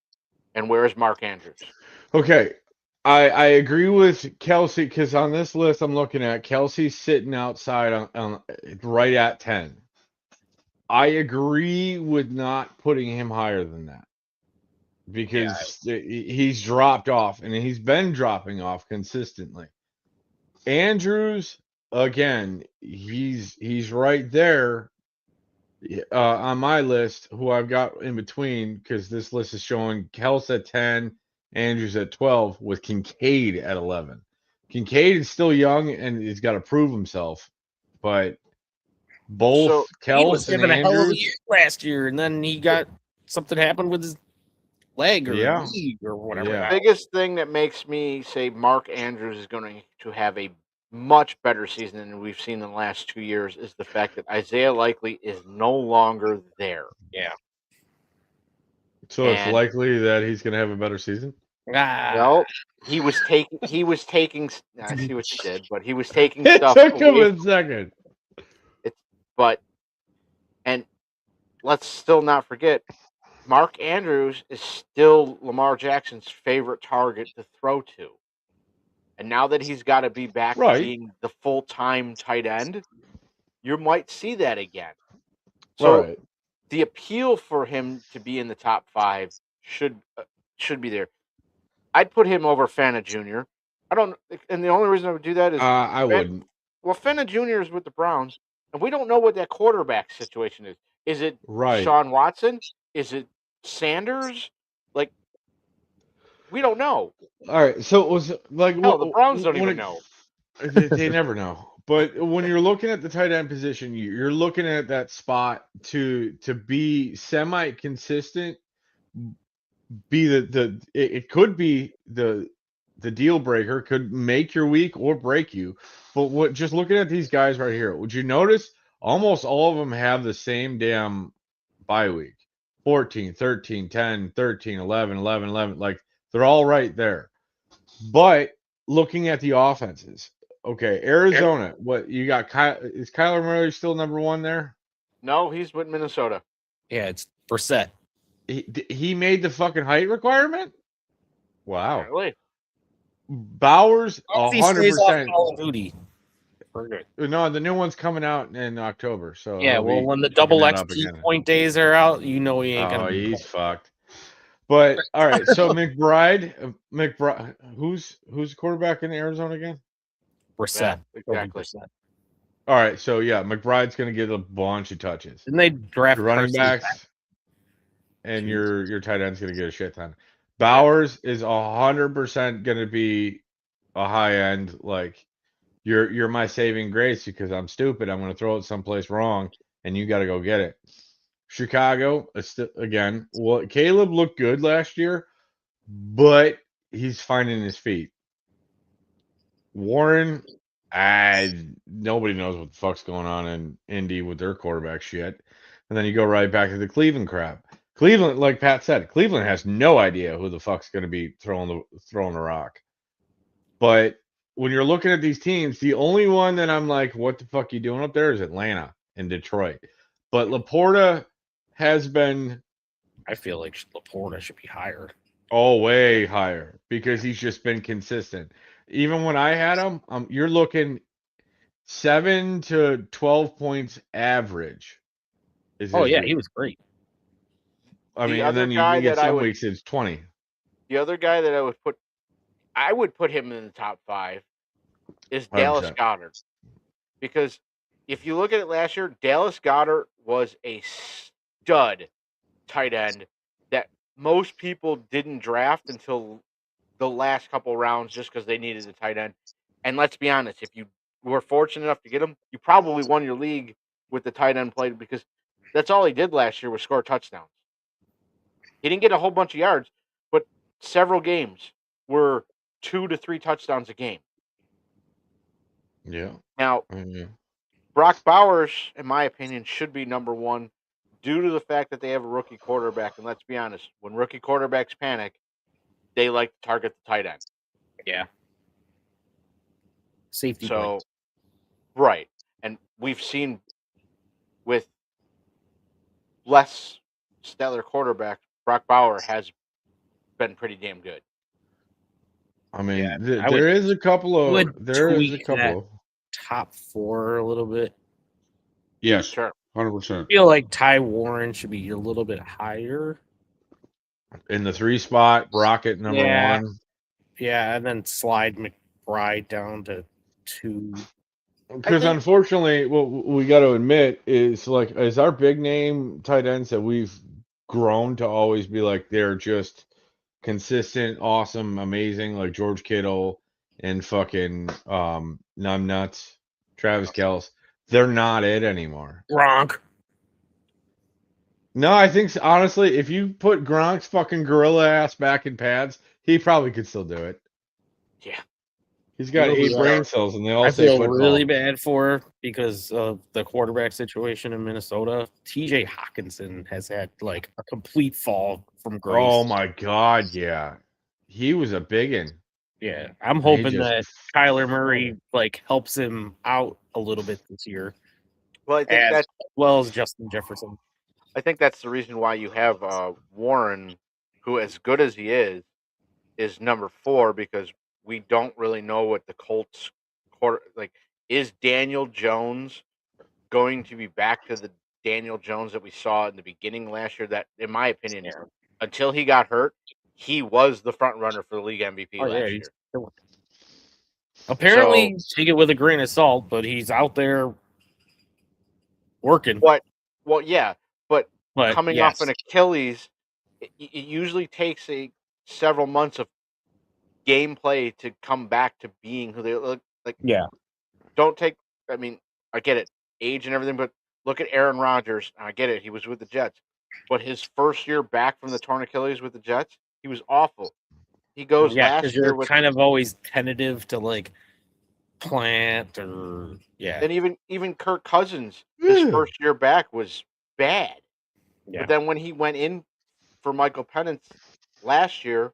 and where is Mark Andrews? Okay. I agree with Kelsey because on this list I'm looking at Kelsey's sitting outside on right at 10. I agree with not putting him higher than that because he's dropped off and he's been dropping off consistently. Andrews, again, he's right there on my list, who I've got in between because this list is showing Kels at 10, Andrews at 12, with Kincaid at 11. Kincaid is still young and he's got to prove himself, but both He was Kels and having a hell of a Andrews, year last year, and then he got something happened with his leg or Yeah. knee or whatever. Yeah. The biggest thing that makes me say Mark Andrews is going to have a much better season than we've seen in the last 2 years is the fact that Isaiah Likely is no longer there. so it's And- likely that he's going to have a better season. Well, he was taking. I see what you did, but he was taking It stuff took him away. a second. And let's still not forget, Mark Andrews is still Lamar Jackson's favorite target to throw to. And now that he's got to be back to Right. being the full-time tight end, you might see that again. So Right. the appeal for him to be in the top 5 should be there. I'd put him over Fana Jr. And the only reason I would do that is I wouldn't. well, Fenna Jr. is with the Browns, and we don't know what that quarterback situation is. Is it Right. Sean Watson? Is it Sanders? Like, we don't know. All right. So it was like Hell, the Browns don't when even it- know. They never know. But when you're looking at the tight end position, you're looking at that spot to be semi-consistent. Be it could be the deal breaker, could make your week or break you. But just looking at these guys right here, would you notice almost all of them have the same damn bye week? 14, 13, 10, 13, 11, 11, 11. Like they're all right there. But looking at the offenses, okay, Arizona, what you got? Is Kyler Murray still number 1 there? No, he's with Minnesota. Yeah, it's Brissett. He made the fucking height requirement? Wow. Apparently. Bowers, He stays off 100%. Call of Duty. We're good. No, the new one's coming out in October. So Yeah, he'll well, be when the picking double that up XP again. point days are out, you know he ain't Oh, gonna be he's fucked. But all right, so McBride, who's the quarterback in Arizona again? Brissett. Yeah, It'll be exactly. Brissett. All right, so yeah, McBride's going to get a bunch of touches. Didn't they draft Your running Carson backs back? and your tight end's going to get a shit ton. Bowers is 100% going to be a high end. Like you're my saving grace because I'm stupid. I'm going to throw it someplace wrong, and you got to go get it. Chicago, again, well, Caleb looked good last year, but he's finding his feet. Warren, nobody knows what the fuck's going on in Indy with their quarterback shit. And then you go right back to the Cleveland crap. Cleveland, like Pat said, Cleveland has no idea who the fuck's going to be throwing the rock. But when you're looking at these teams, the only one that I'm like, what the fuck you doing up there is Atlanta and Detroit. But Laporta has been I feel like Laporta should be higher. way higher because he's just been consistent. Even when I had him, you're looking 7 to 12 points average. Oh yeah, he was great. I The mean, and other then you guy get that I some would- weeks it's 20. The other guy that I would put him in the top 5 is Dallas 100%. Goddard. Because if you look at it last year, Dallas Goddard was a stud tight end that most people didn't draft until the last couple rounds just because they needed a tight end. And let's be honest, if you were fortunate enough to get him, you probably won your league with the tight end play because that's all he did last year was score touchdowns. He didn't get a whole bunch of yards, but several games were 2 to 3 touchdowns a game. Yeah. Now, Mhm. Brock Bowers, in my opinion, should be number one due to the fact that they have a rookie quarterback. And let's be honest, when rookie quarterbacks panic, they like to target the tight end. Yeah. Safety So, blanket. right. And we've seen with less stellar quarterback, Brock Bauer has been pretty damn good. I mean, I there is a couple of would there is a tweak couple that. of Top 4 a little bit. yes, Sure. 100% I feel like Ty Warren should be a little bit higher. in the 3 spot. Brockett number Yeah. 1. Yeah, and then slide McBride down to 2. Because think- unfortunately, what we got to admit is like as our big name tight ends that we've grown to always be like they're just consistent, awesome, amazing, like George Kittle and fucking Numbnuts, Travis Kelce. They're not it anymore. Gronk. No, I think honestly, if you put Gronk's fucking gorilla ass back in pads, he probably could still do it. Yeah. He's got You know 8 who brain cells, and they all I say feel football. really bad for because of the quarterback situation in Minnesota. TJ Hawkinson has had like a complete fall from grace. Oh my god, yeah, he was a biggin. Yeah, I'm He hoping just- that Kyler Murray like helps him out a little bit this year, Well, I think as that's well as Justin Jefferson. I think that's the reason why you have Warren, who, as good as he is number 4 because we don't really know what the Colts is Daniel Jones going to be back to the Daniel Jones that we saw in the beginning last year? That, in my opinion, Yeah. until he got hurt, he was the front runner for the league MVP Oh, yeah, last he's year. killing it. Apparently, take it with a grain of salt, but he's out there working. Well, yeah, but coming yes. off an Achilles, it usually takes several months of gameplay to come back to being who they look like. Yeah. Don't take. I mean, I get it, age and everything, but look at Aaron Rodgers. I get it, he was with the Jets, but his first year back from the torn Achilles with the Jets, he was awful. He goes Yeah, last because year you're with, kind of always tentative to like plant or and even Kirk Cousins, his first year back was bad. Yeah. But then when he went in for Michael Penance last year,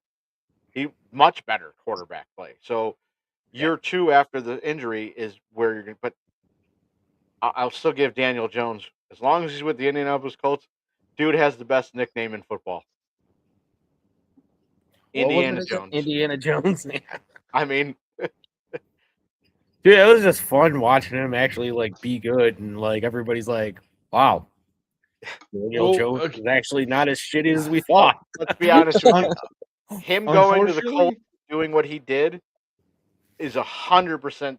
he much better quarterback play. So year 2 after the injury is where you're going to, but I'll still give Daniel Jones, as long as he's with the Indianapolis Colts, dude has the best nickname in football. What was Indiana it again? Jones. Indiana Jones. I mean, Dude, it was just fun watching him actually like be good, and like everybody's like, "Wow, Daniel Well, Jones okay. is actually not as shitty as we thought." let's be honest with you. Him going to the Unfortunately- Colts, doing what he did, is 100%.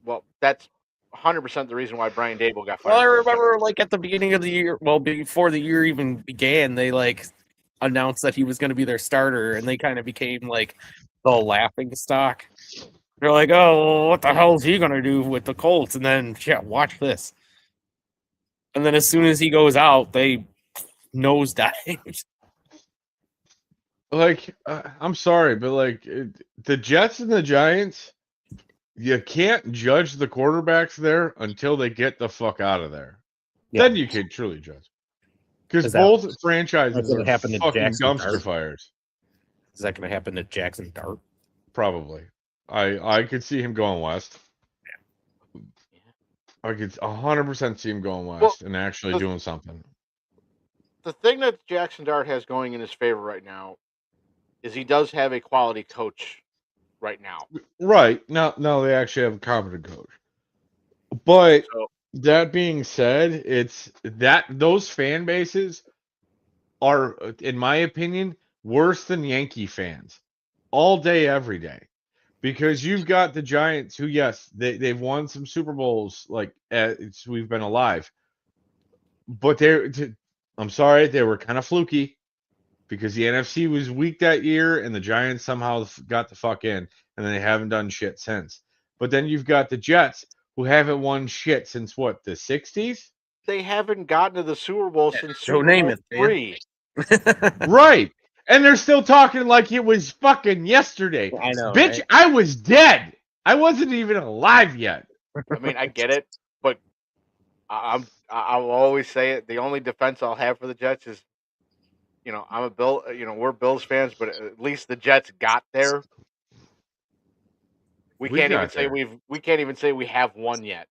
Well, that's 100% the reason why Brian Dable got fired. Well, I from the remember like at the beginning of the year, well, before the year even began, they like announced that he was going to be their starter, and they kind of became like the laughing stock. They're like, "Oh, well, what the hell is he going to do with the Colts?" And then, yeah, watch this. And then as soon as he goes out, they nosedive. Like, I'm sorry, but like the Jets and the Giants, you can't judge the quarterbacks there until they get the fuck out of there. Yeah. Then you can truly judge. Because Is that- both that's franchises what are happened to fucking Jackson dumpster Dart. fires. Is that going to happen to Jackson Dart? Probably. I could see him going west. I could 100% see him going west and actually the- doing something. The thing that Jackson Dart has going in his favor right now is he does have a quality coach right now. Right. Now they actually have a competent coach. But So that being said, it's that those fan bases are, in my opinion, worse than Yankee fans all day, every day. Because you've got the Giants who, yes, they've won some Super Bowls, like we've been alive. But I'm sorry, they were kind of fluky because the NFC was weak that year and the Giants somehow got the fuck in and they haven't done shit since. But then you've got the Jets, who haven't won shit since what, the 60s? They haven't gotten to the Super Bowl since Joe Super Bowl Namath, man. 3. Right. And they're still talking like it was fucking yesterday. I know, Bitch, right? I was dead. I wasn't even alive yet. I mean, I get it, but I'll always say it. The only defense I'll have for the Jets is, I'm a Bill. We're Bills fans, but at least the Jets got there. We We can't even got say there. we can't even say we have won yet.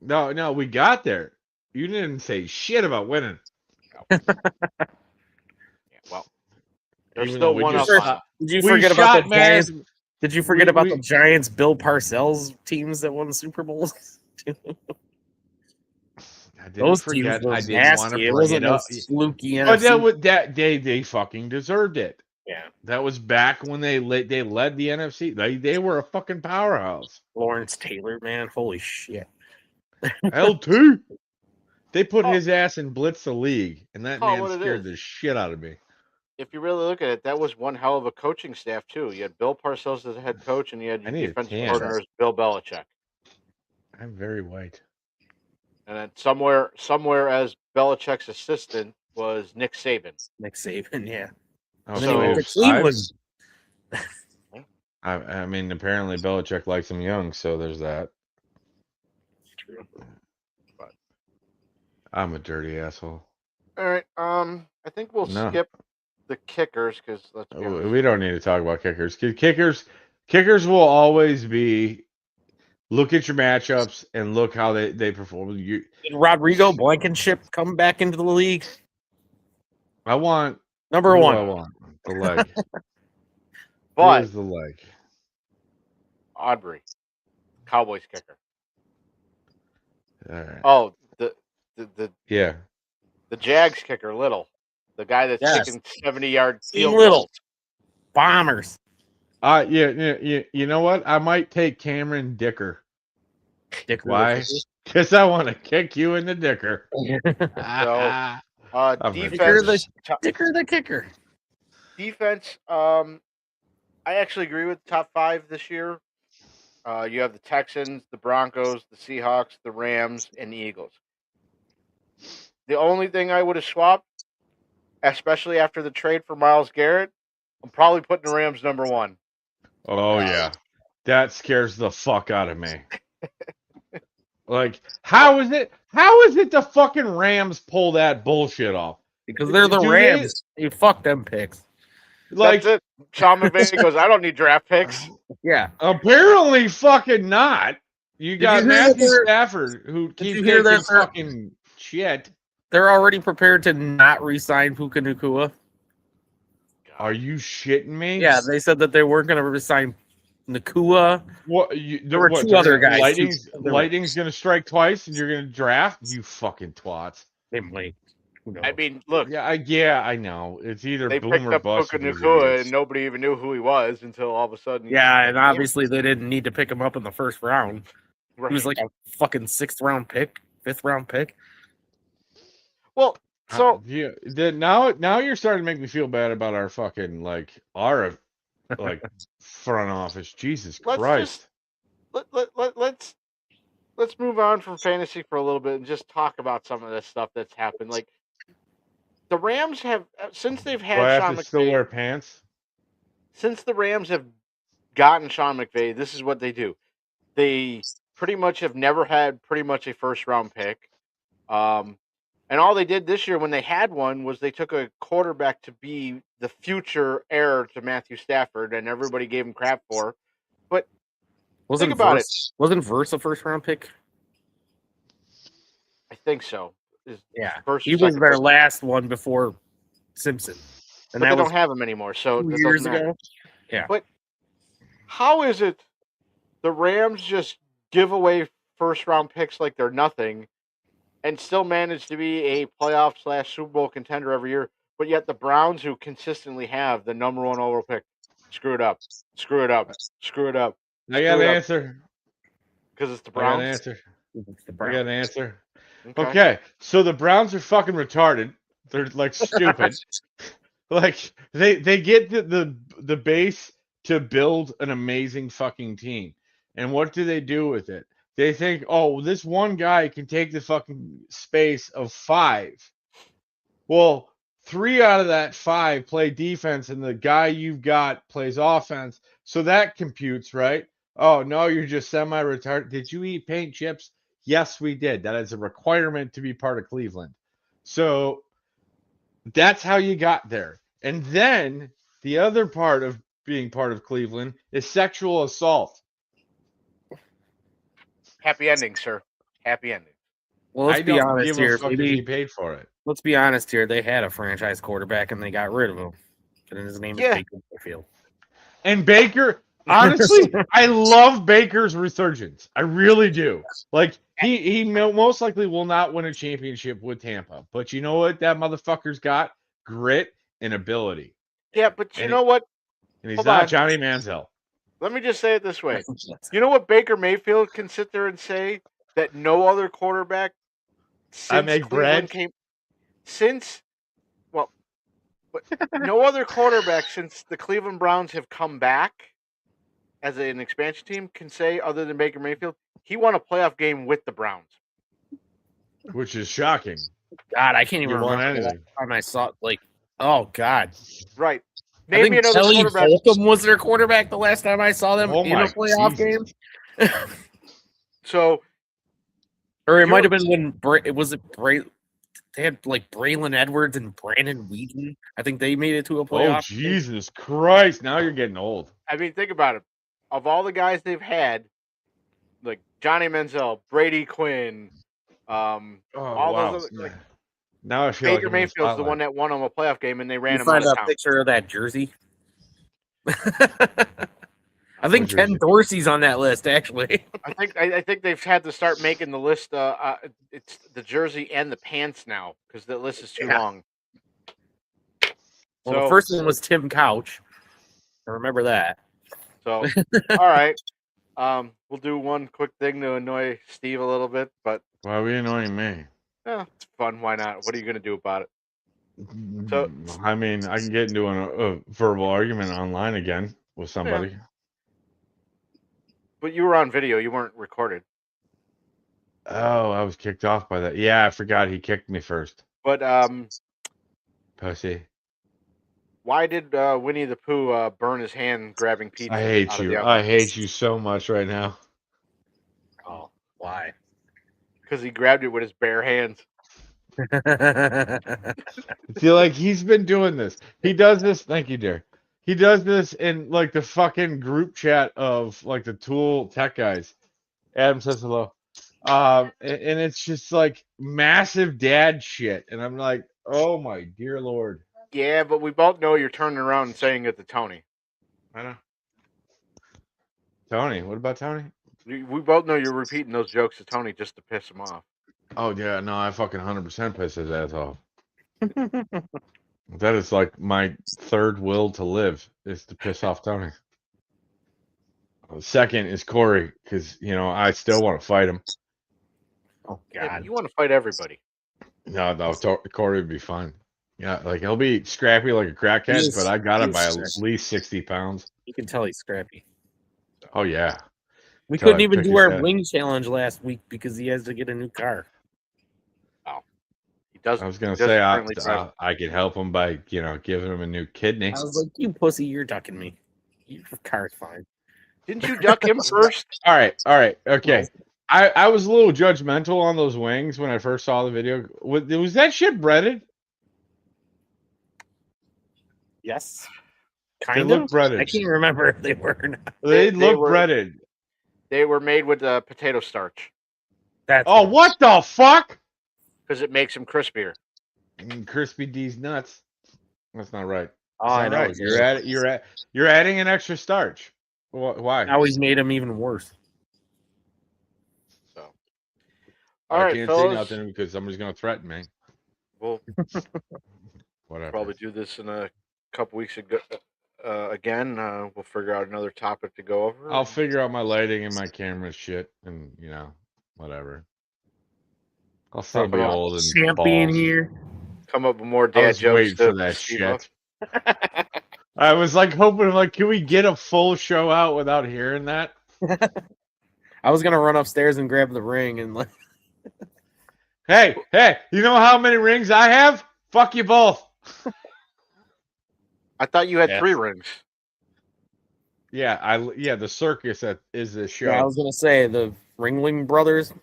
No, we got there. You didn't say shit about winning. Yeah, well, there's Even still though we one up just on them. Did you we forget about shot the man. Giants? Did you forget about we- the Giants, Bill Parcells teams that won Super Bowls? I didn't Those forget. teams I was didn't want nasty. to It bring wasn't it no up. fluky But that NFC. was that they fucking deserved it. Yeah, That was back when they led the NFC. They were a fucking powerhouse. Lawrence Taylor, man, holy shit! LT. They put Oh. his ass in blitz the league, and that Call it man what it scared is. the shit out of me. If you really look at it, that was one hell of a coaching staff too. You had Bill Parcells as a head coach, and you had I your need a defensive tan. partner as Bill Belichick. I'm very white. And then somewhere as Belichick's assistant was Nick Saban. Nick Saban, yeah. Oh, And So- then he went to Cleveland. I mean, apparently Belichick likes him young, so there's that. I'm a dirty asshole. All right. I think we'll No. skip the kickers because let's be honest. We don't need to talk about kickers. Kickers will always be. Look at your matchups and look how they perform. Did Rodrigo Blankenship come back into the league? I want Number who one. I want the leg. But Where's the leg? Audrey, Cowboys kicker. All right. Oh, the Yeah. Jags kicker, Little, the guy that's Yes. kicking 70-yard Team field Little. goals. Bombers. Yeah. You know what? I might take Cameron Dicker. Dick Why? Because I want to kick you in the dicker. I'm Defense. Dicker the kicker. Defense. I actually agree with the top 5 this year. You have the Texans, the Broncos, the Seahawks, the Rams, and the Eagles. The only thing I would have swapped, especially after the trade for Myles Garrett, I'm probably putting the Rams number 1. Oh yeah, that scares the fuck out of me. Like, how is it the fucking Rams pull that bullshit off? Because they're the Do Rams. You fuck them picks. Like, That's it. Sean McVay goes, I don't need draft picks. Yeah. apparently fucking not. You Did got you hear Matthew that Stafford who Did keeps you hear taking that they're- fucking shit. They're already prepared to not re-sign Puka Nacua. Are you shitting me? Yeah, they said that they weren't going to re-sign Nacua. What? There were two other guys, Lightning's gonna strike twice, and you're gonna draft? You fucking twats. They might. Who knows? I mean, look, Yeah, I know. It's either they boom picked or up bust. Puka with these Nacua, idiots. and nobody even knew who he was until all of a sudden. Yeah, and obviously they didn't need to pick him up in the first round. Right. He was like a fucking 6th round pick, 5th round pick. Well, so yeah, now you're starting to make me feel bad about our fucking our front office. Jesus Let's Christ. let's move on from fantasy for a little bit and just talk about some of this stuff that's happened. Like the Rams have since they've Do had I Sean have to still wear McVay, pants? since the Rams have gotten Sean McVay, this is what they do. They pretty much have never had pretty much a first round pick. And all they did this year when they had one was they took a quarterback to be the future heir to Matthew Stafford, and everybody gave him crap for. Wasn't Think about Verse, Wasn't Verse a 1st round pick? I think so. Yeah. First He or was second their first. last one before Simpson. And But that they was don't have him anymore, so 2 that years doesn't matter. ago. How is it the Rams just give away first round picks like they're nothing and still manage to be a playoff / Super Bowl contender every year, but yet the Browns, who consistently have the number 1 overall pick, screw it up. I got an answer. Because it's the I got an Browns. answer. It's the I Browns. got an answer. Okay, so the Browns are fucking retarded. They're stupid. They get the base to build an amazing fucking team. And what do they do with it? They think, oh, this one guy can take the fucking space of 5. Well, 3 out of that 5 play defense, and the guy you've got plays offense. So that computes, right? Oh, no, you're just semi-retired. Did you eat paint chips? Yes, we did. That is a requirement to be part of Cleveland. So that's how you got there. And then the other part of being part of Cleveland is sexual assault. Happy ending, sir. Happy ending. Well, let's I be don't honest give here. a fuck if he Maybe, paid for it. let's be honest here. They had a franchise quarterback and they got rid of him. And his name Yeah. is Baker Mayfield. And Baker, honestly, I love Baker's resurgence. I really do. Like he most likely will not win a championship with Tampa, but you know what? That motherfucker's got grit and ability, Yeah, but you And know what? and he's Hold not on. Johnny Manziel. Let me just say it this way. You know what Baker Mayfield can sit there and say that no other quarterback since make Cleveland bread. came but no other quarterback since the Cleveland Browns have come back as an expansion team can say, other than Baker Mayfield, he won a playoff game with the Browns. Which is shocking. God, I can't even You won remember the last anything. time I saw oh God. Right. I Name me think another Kelly quarterback. Holcomb was their quarterback the last time I saw them Oh in a my playoff Jesus. game. So Or it might You're- have been when they had like Braylon Edwards and Brandon Wheaton. I think they made it to a Oh playoff. Jesus Christ! Now you're getting old. I mean, think about it. Of all the guys they've had, like Johnny Manziel, Brady Quinn, Oh all wow. those other, like, Now I feel Baker like I'm in the Mayfield's the one spotlight. that won them a playoff game, and they ran You him out find of a town. picture of that jersey. I think What Ken jersey? Dorsey's on that list, actually. I think they've had to start making the list. It's the jersey and the pants now because the list is too Yeah. long. Well, So- the first one was Tim Couch. I remember that. So, all right, we'll do one quick thing to annoy Steve a little bit, but Why are we annoying me? it's fun. Why not? What are you going to do about it? So- I mean, I can get into a verbal argument online again with somebody. But you were on video. You weren't recorded. Oh, I was kicked off by that. Yeah, I forgot he kicked me first. But Pussy. why did Winnie the Pooh burn his hand grabbing pizza? I hate out of you. the I oven? hate you so much right now. Oh, why? Because he grabbed it with his bare hands. I feel like he's been doing this. He does this. Thank you, dear. He does this in like the fucking group chat of like the Tool tech guys. Adam says hello. And it's just like massive dad shit. And I'm like, oh my dear Lord. Yeah, but we both know you're turning around and saying it to Tony. I know. Tony, what about Tony? We both know you're repeating those jokes to Tony just to piss him off. Oh yeah, no, I fucking 100% piss his ass off. That is like my third will to live is to piss off Tony. Second is Corey because I still want to fight him. Oh, Yeah, God. you want to fight everybody. No, Corey would be fine. Yeah, like he'll be scrappy like a crackhead, He's- but I got him he's by at scrappy. least 60 pounds. You can tell he's scrappy. Oh yeah. We Till I couldn't even pick do his our head. wing challenge last week because he has to get a new car. He does. I was gonna he does say currently drive- I could help him by giving him a new kidney. I was like, you pussy, you're ducking me. Your car's fine. Didn't you duck him first? All right, okay. I was a little judgmental on those wings when I first saw the video. Was that shit breaded? Yes. They Kind look of. breaded. I can't remember if they were or not. They They look were- breaded. They were made with potato starch That's Oh, what the fuck? because it makes them crispier. Crispy D's nuts. That's not right. Oh, That's I not know. right. You're adding an extra starch. Why? Now he's made him even worse. So, I all right, can't say fellas. nothing because somebody's gonna threaten me. We'll Whatever. probably do this in a couple weeks ago. Again, we'll figure out another topic to go over. I'll figure out my lighting and my camera shit, and whatever. I'll still be Talking old and Champion bald. here. come up with more I dad was jokes waiting to for that Steve shit. up. I was like hoping, like, can we get a full show out without hearing that? I was gonna run upstairs and grab the ring and like. Hey, you know how many rings I have? Fuck you both. I thought you had Yeah. 3 rings. Yeah, the circus is the show. Yeah, I was gonna say the Ringling Brothers.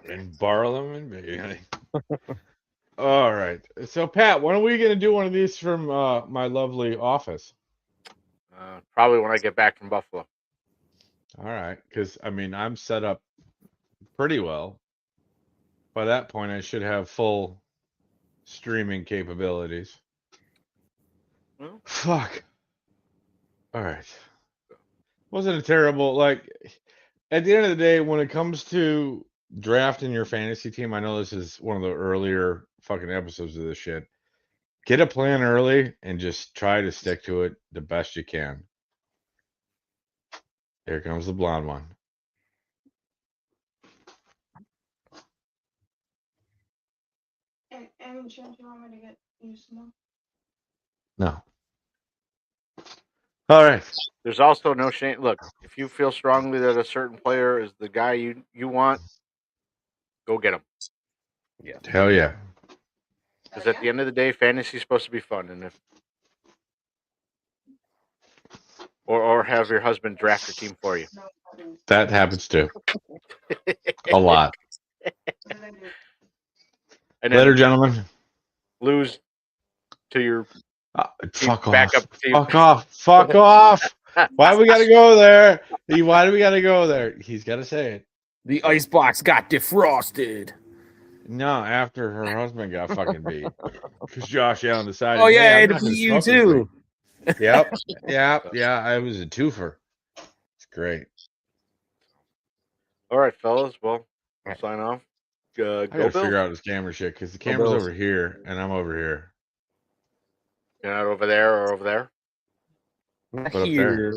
And borrow them and maybe. All right. So Pat, when are we gonna do one of these from my lovely office? Probably when I get back from Buffalo. All right, because I mean I'm set up pretty well. By that point, I should have full streaming capabilities. Well. Fuck. All right. Wasn't a terrible like. At the end of the day, when it comes to drafting your fantasy team, I know this is one of the earlier fucking episodes of this shit. Get a plan early and just try to stick to it the best you can. Here comes the blonde one. Any chance you want me to get you some? No. All right. There's also no shame. Look, if you feel strongly that a certain player is the guy you want, go get him. Hell yeah. Because at the end of the day, fantasy's supposed to be fun, and if or have your husband draft a team for you. That happens too. A lot. And Later, then gentlemen. lose to your Fuck off. backup team. Fuck off. Fuck off. Why we gotta go there? Why do we gotta go there? He's gotta say it. The icebox got defrosted. No, after her husband got fucking beat. Because Josh Allen decided. Oh yeah, "Hey, I I'm had to not gonna beat you smoke this too. thing." Yep. Yeah. I was a twofer. It's great. All right, fellas. Well, we'll sign off. I Go gotta Bills. figure out his camera shit because the Go camera's Bills. over here and I'm over here. You're not over there or over there. Not Put up there. here.